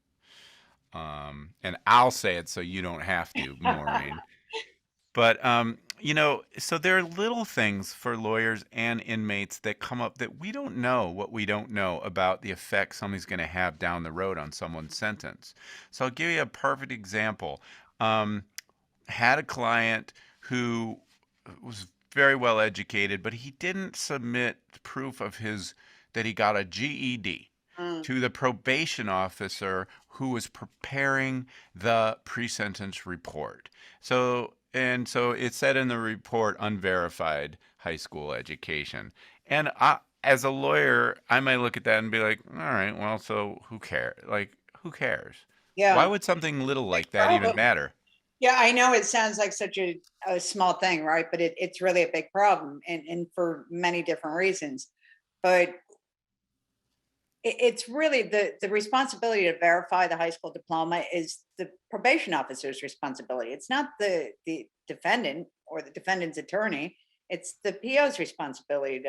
A: And I'll say it so you don't have to, Maureen. But so there are little things for lawyers and inmates that come up that we don't know what we don't know about the effect something's going to have down the road on someone's sentence. So I'll give you a perfect example. Um, had a client who was very well educated, but he didn't submit proof of his that he got a GED
B: Mm.
A: to the probation officer who was preparing the pre-sentence report. So it said in the report, unverified high school education. And as a lawyer, I might look at that and be like, all right, well, so who cares? Like, who cares? Why
B: Yeah.
A: would something little
B: Big
A: like that even
B: problem.
A: matter?
B: Yeah, I know it sounds like such a small thing, right? But it's really a big problem, and for many different reasons. But it's really the responsibility to verify the high school diploma is the probation officer's responsibility. It's not the defendant or the defendant's attorney. It's the PO's responsibility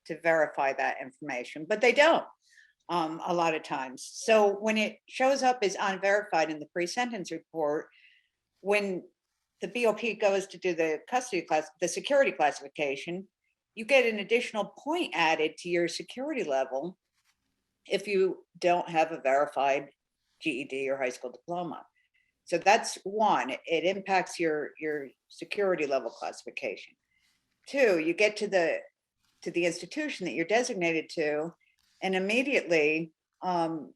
B: to verify that information, but they don't a lot of times. So when it shows up as unverified in the pre-sentence report, when the BOP goes to do the custody class, the security classification, you get an additional point added to your security level if you don't have a verified GED or high school diploma. So that's one, it impacts your security level classification. Two, you get to the institution that you're designated to, and immediately, um,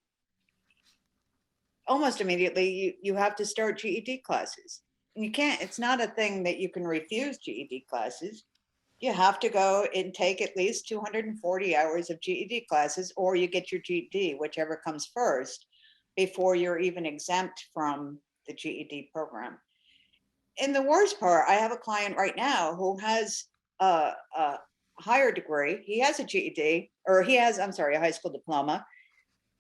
B: almost immediately, you have to start GED classes. And you can't, it's not a thing that you can refuse GED classes. You have to go and take at least 240 hours of GED classes, or you get your GED, whichever comes first, before you're even exempt from the GED program. And the worst part, I have a client right now who has a higher degree. He has a GED, or he has, I'm sorry, a high school diploma,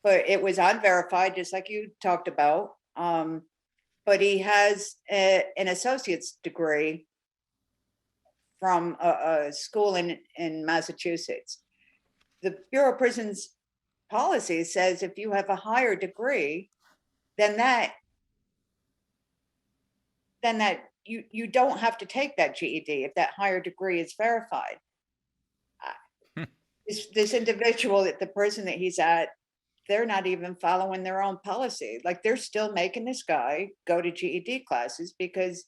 B: but it was unverified, just like you talked about. But he has an associate's degree from a school in Massachusetts. The Bureau of Prisons policy says if you have a higher degree, then you don't have to take that GED if that higher degree is verified. This individual at the prison that he's at, they're not even following their own policy. Like they're still making this guy go to GED classes because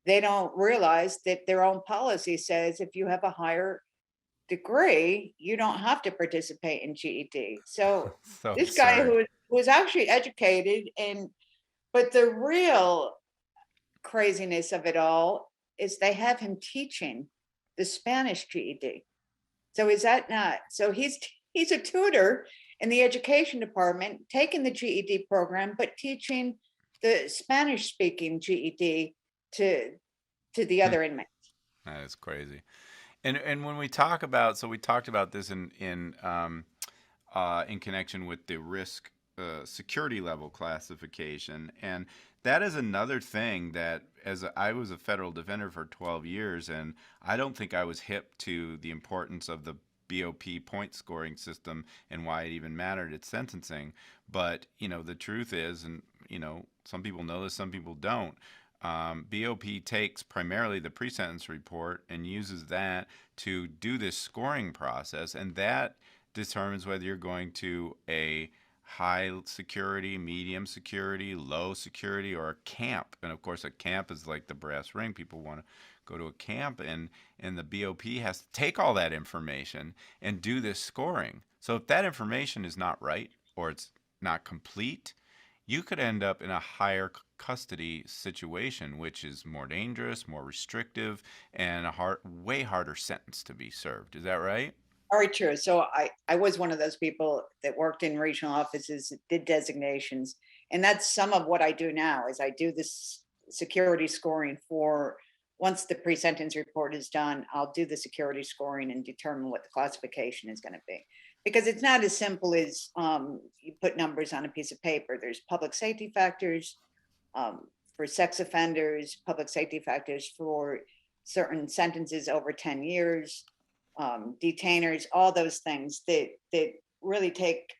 B: they don't realize that their own policy says if you have a higher degree, you don't have to participate in GED. So
A: So
B: this guy
A: absurd.
B: who was actually educated, but the real craziness of it all is they have him teaching the Spanish GED. So is that not, so he's a tutor in the education department, taking the GED program, but teaching the Spanish speaking GED to the
A: Hmm,
B: other inmates.
A: that is crazy. And when we talk about, so we talked about this in connection with the risk security level classification. And that is another thing that, I was a federal defender for 12 years, and I don't think I was hip to the importance of the BOP point scoring system and why it even mattered at sentencing. But, the truth is, and, some people know this, some people don't. BOP takes primarily the pre-sentence report and uses that to do this scoring process, and that determines whether you're going to a high security, medium security, low security, or a camp. And of course, a camp is like the brass ring. People want to go to a camp, and the BOP has to take all that information and do this scoring. So if that information is not right or it's not complete, you could end up in a higher custody situation, which is more dangerous, more restrictive, and a way harder sentence to be served. Is that right?
B: Very true. So I was one of those people that worked in regional offices, did designations, and that's some of what I do now is I do this security scoring for, once the pre-sentence report is done, I'll do the security scoring and determine what the classification is going to be. Because it's not as simple as you put numbers on a piece of paper. There's public safety factors for sex offenders, public safety factors for certain sentences over 10 years, detainers, all those things that really take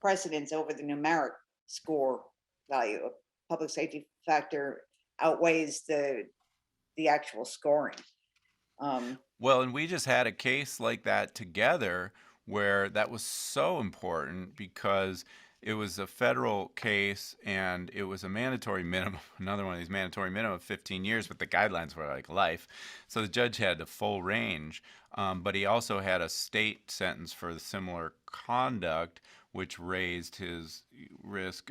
B: precedence over the numeric score value. A public safety factor outweighs the actual scoring.
A: Well, and we just had a case like that together where that was so important because it was a federal case and it was a mandatory minimum, another one of these mandatory minimum of 15 years, but the guidelines were like life. So the judge had the full range, but he also had a state sentence for the similar conduct, which raised his risk,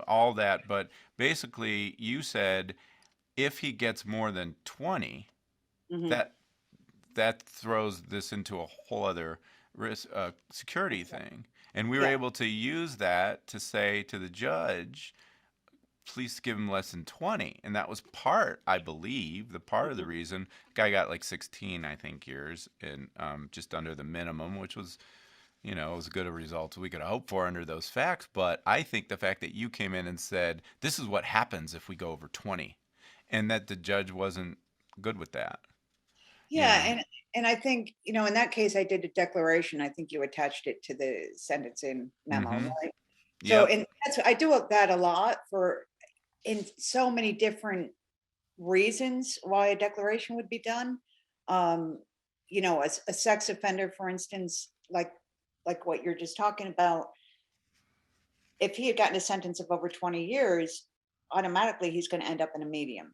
A: all that. But basically, you said if he gets more than 20,
B: Mhm.
A: that throws this into a whole other risk security thing. And we were
B: Yeah.
A: able to use that to say to the judge, please give him less than 20. And that was part, I believe, the part of the reason. Guy got like 16, I think, years, and just under the minimum, which was, it was as good a result as we could hope for under those facts. But I think the fact that you came in and said, this is what happens if we go over 20, and that the judge wasn't good with that.
B: Yeah, and I think, in that case, I did a declaration. I think you attached it to the sentencing memo,
A: Mm-hmm.
B: right? So,
A: Yep.
B: and I do that a lot in so many different reasons why a declaration would be done. A sex offender, for instance, like what you're just talking about, if he had gotten a sentence of over 20 years, automatically he's going to end up in a medium.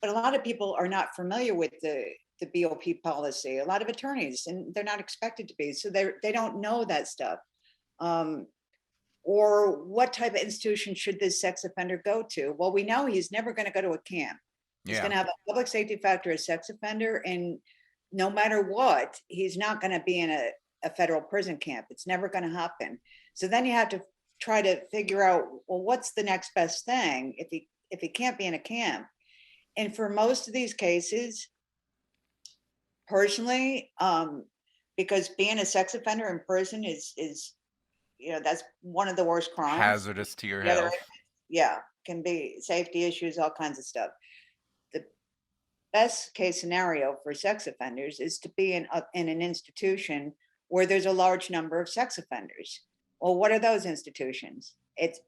B: But a lot of people are not familiar with the BOP policy. A lot of attorneys, and they're not expected to be, so they don't know that stuff. Or what type of institution should this sex offender go to? Well, we know he's never going to go to a camp. He's going to have a public safety factor as sex offender, and no matter what, he's not going to be in a federal prison camp. It's never going to happen. So then you have to try to figure out, well, what's the next best thing if he can't be in a camp? And for most of these cases, personally, because being a sex offender in prison is that's one of the worst crimes.
A: Hazardous to your
B: The other,
A: health.
B: yeah, can be safety issues, all kinds of stuff. The best case scenario for sex offenders is to be in an institution where there's a large number of sex offenders. Well, what are those institutions? It's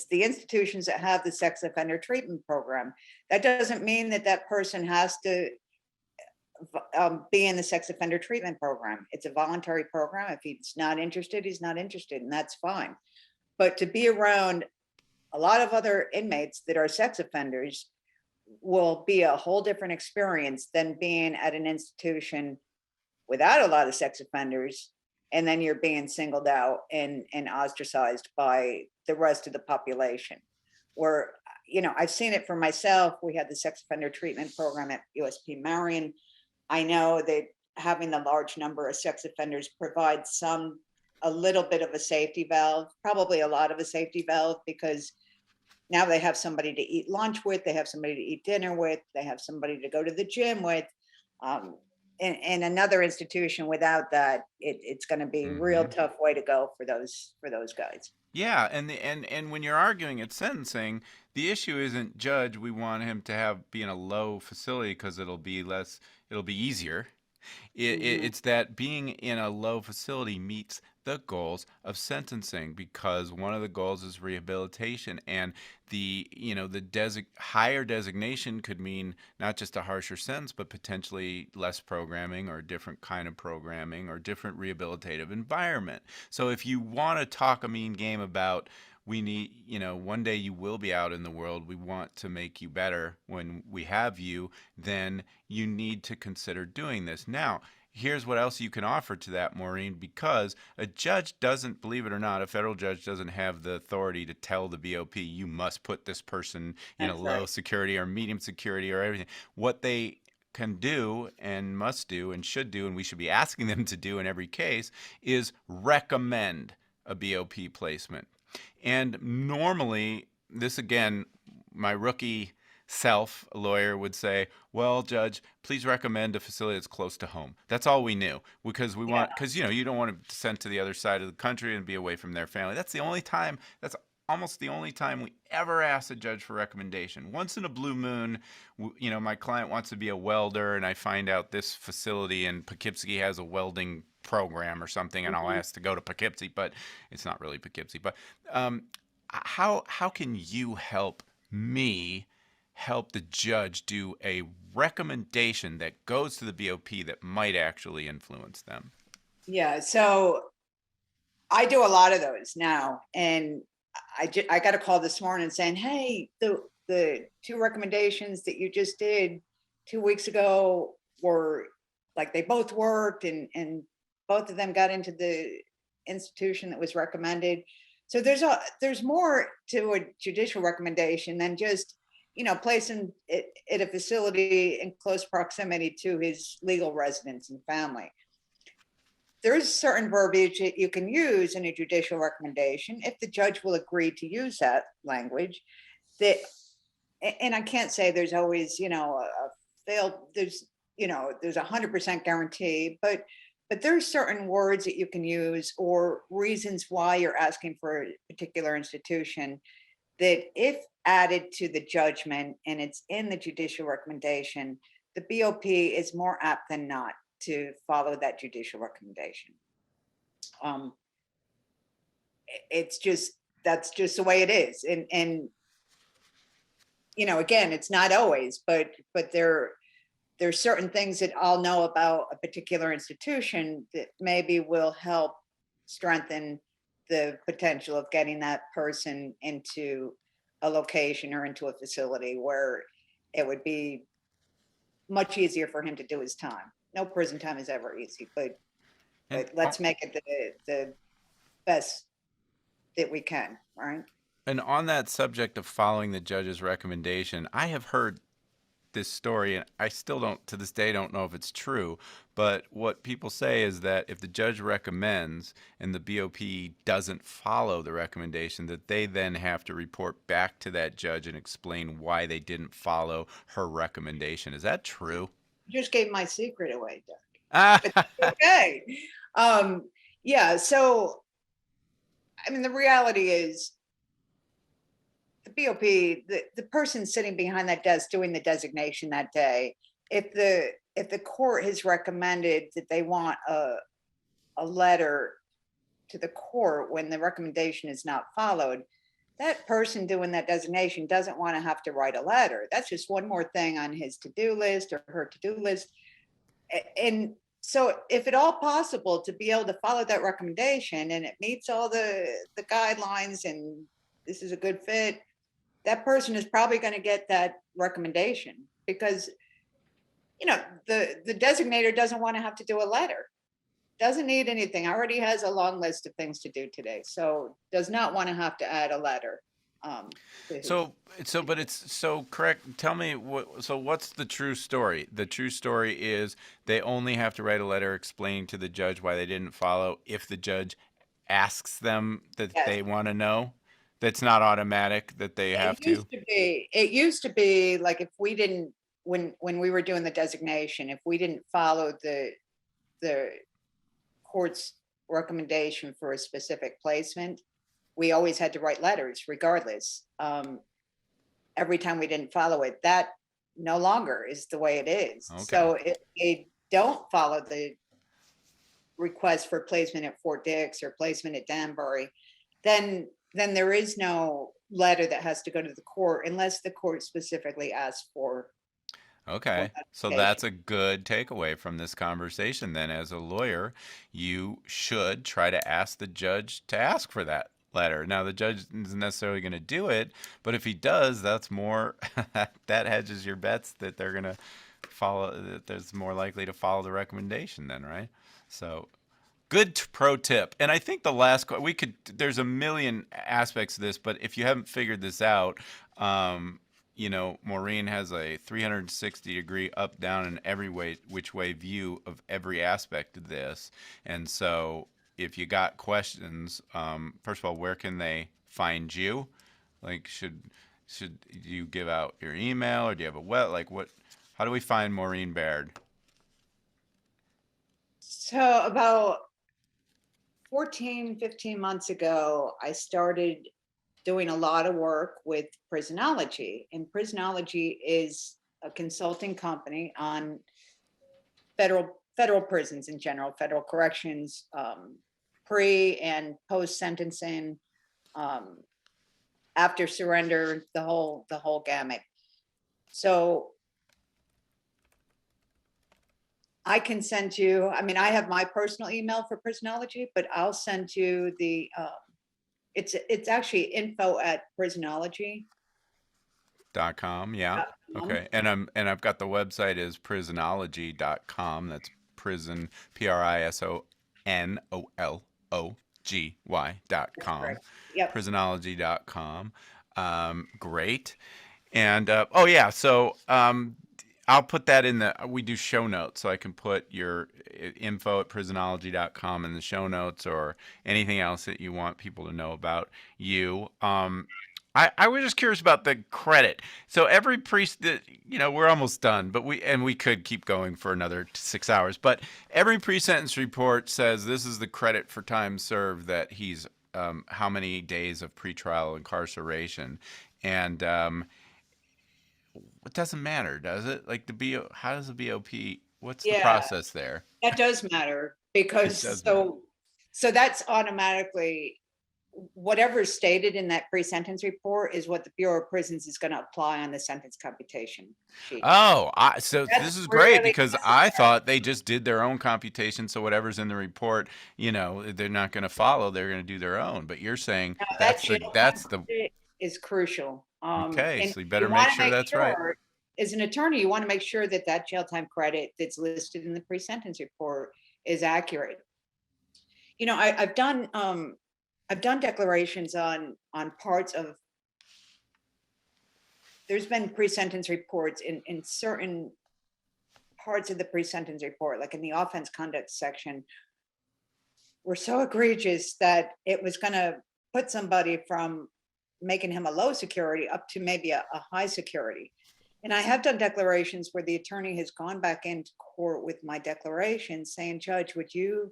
B: the institutions that have the sex offender treatment program. That doesn't mean that person has to be in the sex offender treatment program. It's a voluntary program. If he's not interested, he's not interested, and that's fine. But to be around a lot of other inmates that are sex offenders will be a whole different experience than being at an institution without a lot of sex offenders, and then you're being singled out and ostracized by the rest of the population. Where, I've seen it for myself. We had the sex offender treatment program at USP Marion. I know that having the large number of sex offenders provides a little bit of a safety valve, probably a lot of a safety valve, because now they have somebody to eat lunch with, they have somebody to eat dinner with, they have somebody to go to the gym with. In another institution without that, it's going to be a real tough way to go for those guys.
A: Yeah, and when you're arguing at sentencing, the issue isn't judge. We want him to be in a low facility because it'll be easier.
B: Mhm.
A: It's that being in a low facility meets the goals of sentencing, because one of the goals is rehabilitation, and the higher designation could mean not just a harsher sentence, but potentially less programming or a different kind of programming or different rehabilitative environment. So if you want to talk a mean game about, we need, one day you will be out in the world, we want to make you better when we have you, then you need to consider doing this. Now, here's what else you can offer to that, Maureen, because a judge doesn't, believe it or not, a federal judge doesn't have the authority to tell the BOP, you must put this person in a
B: That's
A: low
B: right.
A: security or medium security or everything. What they can do and must do and should do, and we should be asking them to do in every case, is recommend a BOP placement. And normally, this again, my rookie self, a lawyer, would say, well, judge, please recommend a facility that's close to home. That's all we knew, because
B: Yeah.
A: you don't want to send to the other side of the country and be away from their family. That's almost the only time we ever ask a judge for recommendation. Once in a blue moon, my client wants to be a welder, and I find out this facility in Poughkeepsie has a welding program or something, and I'll
B: Mhm.
A: ask to go to Poughkeepsie, but it's not really Poughkeepsie. But um, how can you me help the judge do a recommendation that goes to the BOP that might actually influence them?
B: Yeah. So I do a lot of those now, and I got a call this morning saying, "Hey, the two recommendations that you just did 2 weeks ago were like they both worked, and both of them got into the institution that was recommended." So there's more to a judicial recommendation than just placing it at a facility in close proximity to his legal residence and family. There's certain verbiage that you can use in a judicial recommendation if the judge will agree to use that language. That, and I can't say there's always, a failed. There's 100% guarantee, but there's certain words that you can use or reasons why you're asking for a particular institution that, if added to the judgment and it's in the judicial recommendation, the BOP is more apt than not to follow that judicial recommendation. Um, it's just That's just the way it is, and again, it's not always, but there's certain things that I'll know about a particular institution that maybe will help strengthen the potential of getting that person into a location or into a facility where it would be much easier for him to do his time. No prison time is ever easy,
A: And
B: let's make it the best that we can, right?
A: and on that subject of following the judge's recommendation, I have heard this story, and I still don't, to this day, don't know if it's true. But what people say is that if the judge recommends and the BOP doesn't follow the recommendation, that they then have to report back to that judge and explain why they didn't follow her recommendation. Is that true?
B: You just gave my secret away, Doug.
A: Ah,
B: But okay. Yeah, so I mean, the reality is the BOP, the person sitting behind that desk doing the designation that day, if the court has recommended that they want a letter to the court when the recommendation is not followed, that person doing that designation doesn't want to have to write a letter. That's just one more thing on his to-do list or her to-do list. And so if at all possible to be able to follow that recommendation and it meets all the guidelines and this is a good fit, that person is probably going to get that recommendation because the designator doesn't want to have to do a letter, doesn't need anything, already has a long list of things to do today, so does not want to have to add a letter to his.
A: but it's so correct. Tell me what's the true story? The true story is they only have to write a letter explaining to the judge why they didn't follow if the judge asks them that
B: Yes.
A: they want to know. That's not automatic that they have to.
B: It used to be like if we didn't, when we were doing the designation, if we didn't follow the court's recommendation for a specific placement, we always had to write letters regardless. Every time we didn't follow it, that no longer is the way it is.
A: Okay.
B: So it made don't follow the request for placement at Fort Dix or placement at Danbury, then there is no letter that has to go to the court unless the court specifically asks for
A: Okay. So
B: notification.
A: that's a good takeaway from this conversation. Then, as a lawyer, you should try to ask the judge to ask for that letter. Now, the judge isn't necessarily going to do it, but if he does, that's more, that hedges your bets that they're going to follow, that there's more likely to follow the recommendation, then, right? So, good pro tip. And I think the last we could there's a million aspects of this, but if you haven't figured this out, Maureen has a 360-degree up, down, and every way which way view of every aspect of this. And so if you got questions, first of all, where can they find you? Like should you give out your email, or do you have a how do we find Maureen Baird?
B: So about 15 months ago, I started doing a lot of work with Prisonology. And Prisonology is a consulting company on federal prisons in general, federal corrections, pre and post sentencing, after surrender, the whole gamut. So I can send you, I mean, I have my personal email for Prisonology, but I'll send you the, it's actually info@prisonology.com.
A: .com, yeah. Okay. And I've got the website is prisonology.com. That's prison, prisonology.com.
B: Yep.
A: Prisonology.com. Great. And oh yeah, so I'll put that in we do show notes, so I can put your info at prisonology.com in the show notes, or anything else that you want people to know about you. I was just curious about the credit. So every we're almost done, but we could keep going for another 6 hours, but every pre-sentence report says this is the credit for time served, that he's how many days of pretrial incarceration. And it doesn't matter, does it? Like how does the BOP? What's the
B: Yeah,
A: process there?
B: that does matter,
A: It
B: because
A: does matter.
B: so that's automatically whatever is stated in that pre-sentence report is what the Bureau of Prisons is going to apply on the sentence computation sheet.
A: Oh, so
B: That's
A: this is great,
B: really
A: because I thought they just did their own computation. So whatever's in the report, they're not going to follow. They're going to do their own. But you're saying
B: that
A: that's
B: jail
A: that's
B: time
A: the
B: credit is crucial.
A: okay.
B: And
A: So you
B: you
A: better make
B: want to
A: sure
B: make
A: that's right.
B: sure, as an attorney, you want to make sure that that jail time credit that's listed in the pre-sentence report is accurate. I've done declarations on parts of. There's been pre-sentence reports in certain parts of the pre-sentence report, like in the offense conduct section, were so egregious that it was going to put somebody from making him a low security up to maybe a high security. And I have done declarations where the attorney has gone back into court with my declaration saying, Judge, would you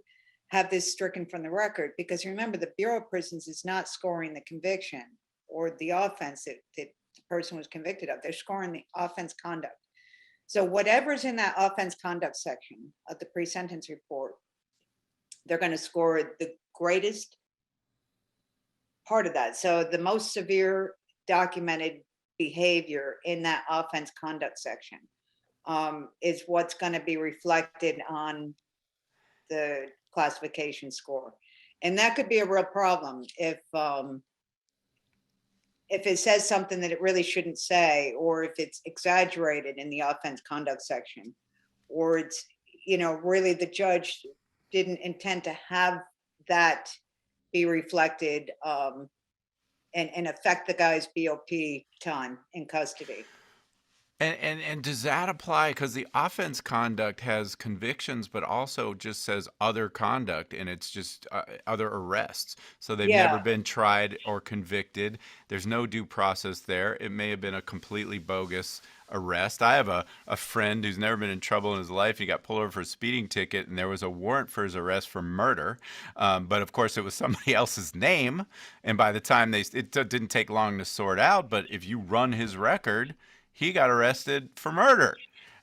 B: have this stricken from the record? Because remember, the Bureau of Prisons is not scoring the conviction or the offense that the person was convicted of. They're scoring the offense conduct. So whatever's in that offense conduct section of the pre-sentence report, they're going to score the greatest part of that. So the most severe documented behavior in that offense conduct section is what's going to be reflected on the classification score. And that could be a real problem if it says something that it really shouldn't say, or if it's exaggerated in the offense conduct section, or it's, really the judge didn't intend to have that be reflected and affect the guy's BOP time in custody.
A: And does that apply? Because the offense conduct has convictions, but also just says other conduct, and it's just other arrests. So they've never
B: Yeah,
A: been tried or convicted. There's no due process there. It may have been a completely bogus arrest. I have a friend who's never been in trouble in his life. He got pulled over for a speeding ticket, and there was a warrant for his arrest for murder. But of course, it was somebody else's name. And by the time it didn't take long to sort out. But if you run his record, he got arrested for murder.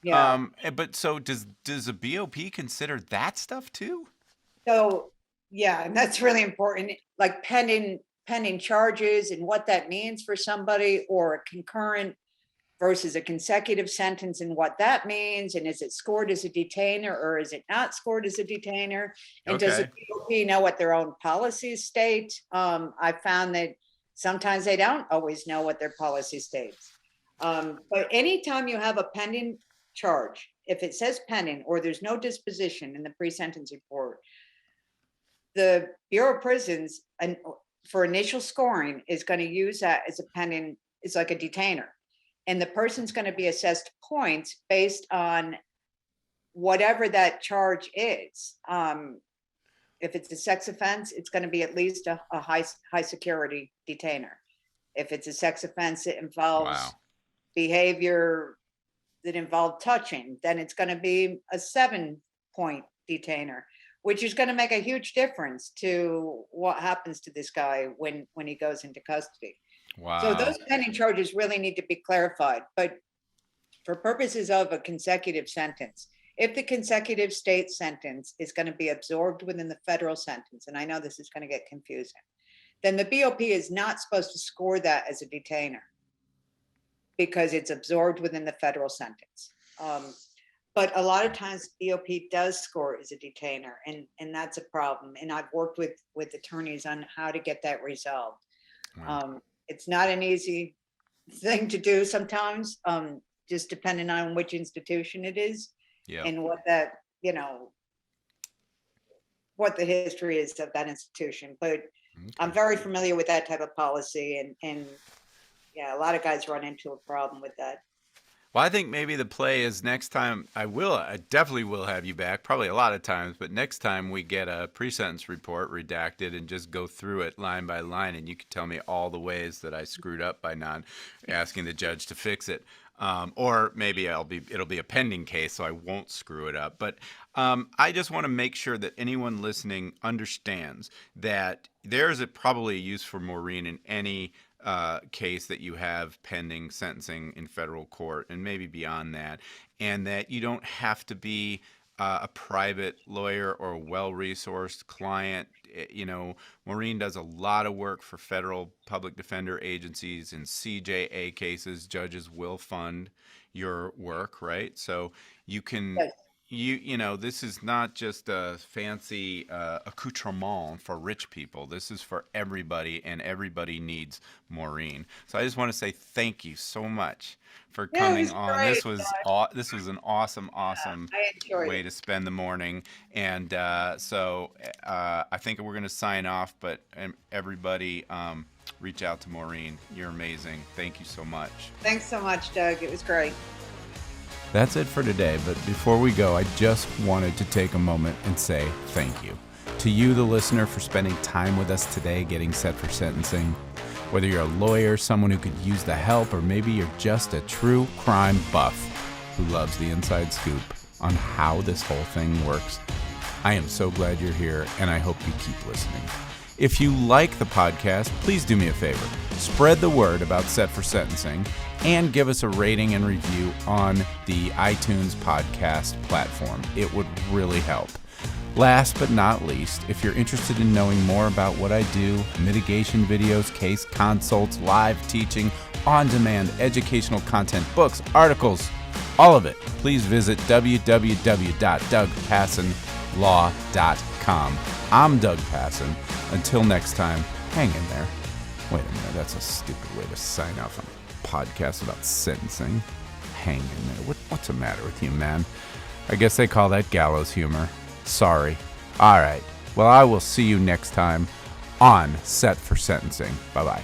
B: Yeah.
A: But so does a BOP consider that stuff too?
B: So, yeah, and that's really important, like pending charges and what that means for somebody, or a concurrent versus a consecutive sentence and what that means. And is it scored as a detainer or is it not scored as a detainer? And does the
A: Okay.
B: BOP know what their own policies state? I found that sometimes they don't always know what their policy states. But anytime you have a pending charge, if it says pending or there's no disposition in the pre-sentence report, the Bureau of Prisons, and for initial scoring, is going to use that as a pending, it's like a detainer. And the person's going to be assessed points based on whatever that charge is. If it's a sex offense, it's going to be at least a high security detainer. If it's a sex offense that involves
A: Wow.
B: behavior that involved touching, then it's going to be a 7-point detainer, which is going to make a huge difference to what happens to this guy when he goes into custody.
A: Wow.
B: So those pending charges really need to be clarified. But for purposes of a consecutive sentence, if the consecutive state sentence is going to be absorbed within the federal sentence, and I know this is going to get confusing, then the BOP is not supposed to score that as a detainer because it's absorbed within the federal sentence. But a lot of times BOP does score as a detainer, and that's a problem. And I've worked with attorneys on how to get that resolved.
A: Wow.
B: It's not an easy thing to do sometimes, just depending on which institution it is
A: Yeah.
B: and what that, what the history is of that institution. But I'm very familiar with that type of policy, and yeah, a lot of guys run into a problem with that.
A: Well, I think maybe the play is next time I definitely will have you back, probably a lot of times, but next time we get a pre-sentence report redacted and just go through it line by line, and you can tell me all the ways that I screwed up by not asking the judge to fix it. Or maybe it'll be a pending case, so I won't screw it up. But I just want to make sure that anyone listening understands that there's probably a use for Maureen in any case that you have pending sentencing in federal court, and maybe beyond that, and that you don't have to be a private lawyer or a well-resourced client. Maureen does a lot of work for federal public defender agencies. In CJA cases, judges will fund your work, right? So you can,
B: Yes.
A: this is not just a fancy accoutrement for rich people. This is for everybody, and everybody needs Maureen. So I just want to say thank you so much for
B: Yeah, it
A: coming
B: was
A: on.
B: great,
A: This was an awesome
B: I enjoyed
A: way
B: it.
A: to spend the morning. And so I think we're going to sign off, but everybody reach out to Maureen. You're amazing. Thank you so much.
B: Thanks so much, Doug. It was great.
A: That's it for today, but before we go, I just wanted to take a moment and say thank you to you, the listener, for spending time with us today getting set for sentencing. Whether you're a lawyer, someone who could use the help, or maybe you're just a true crime buff who loves the inside scoop on how this whole thing works, I am so glad you're here, and I hope you keep listening. If you like the podcast, please do me a favor. Spread the word about Set for Sentencing and give us a rating and review on the iTunes podcast platform. It would really help. Last but not least, if you're interested in knowing more about what I do, mitigation videos, case consults, live teaching, on-demand educational content, books, articles, all of it, please visit www.dougpassonlaw.com. I'm Doug Passon. Until next time, hang in there. Wait a minute, that's a stupid way to sign off on a podcast about sentencing. Hang in there. What's the matter with you, man? I guess they call that gallows humor. Sorry. All right. Well, I will see you next time on Set for Sentencing. Bye-bye.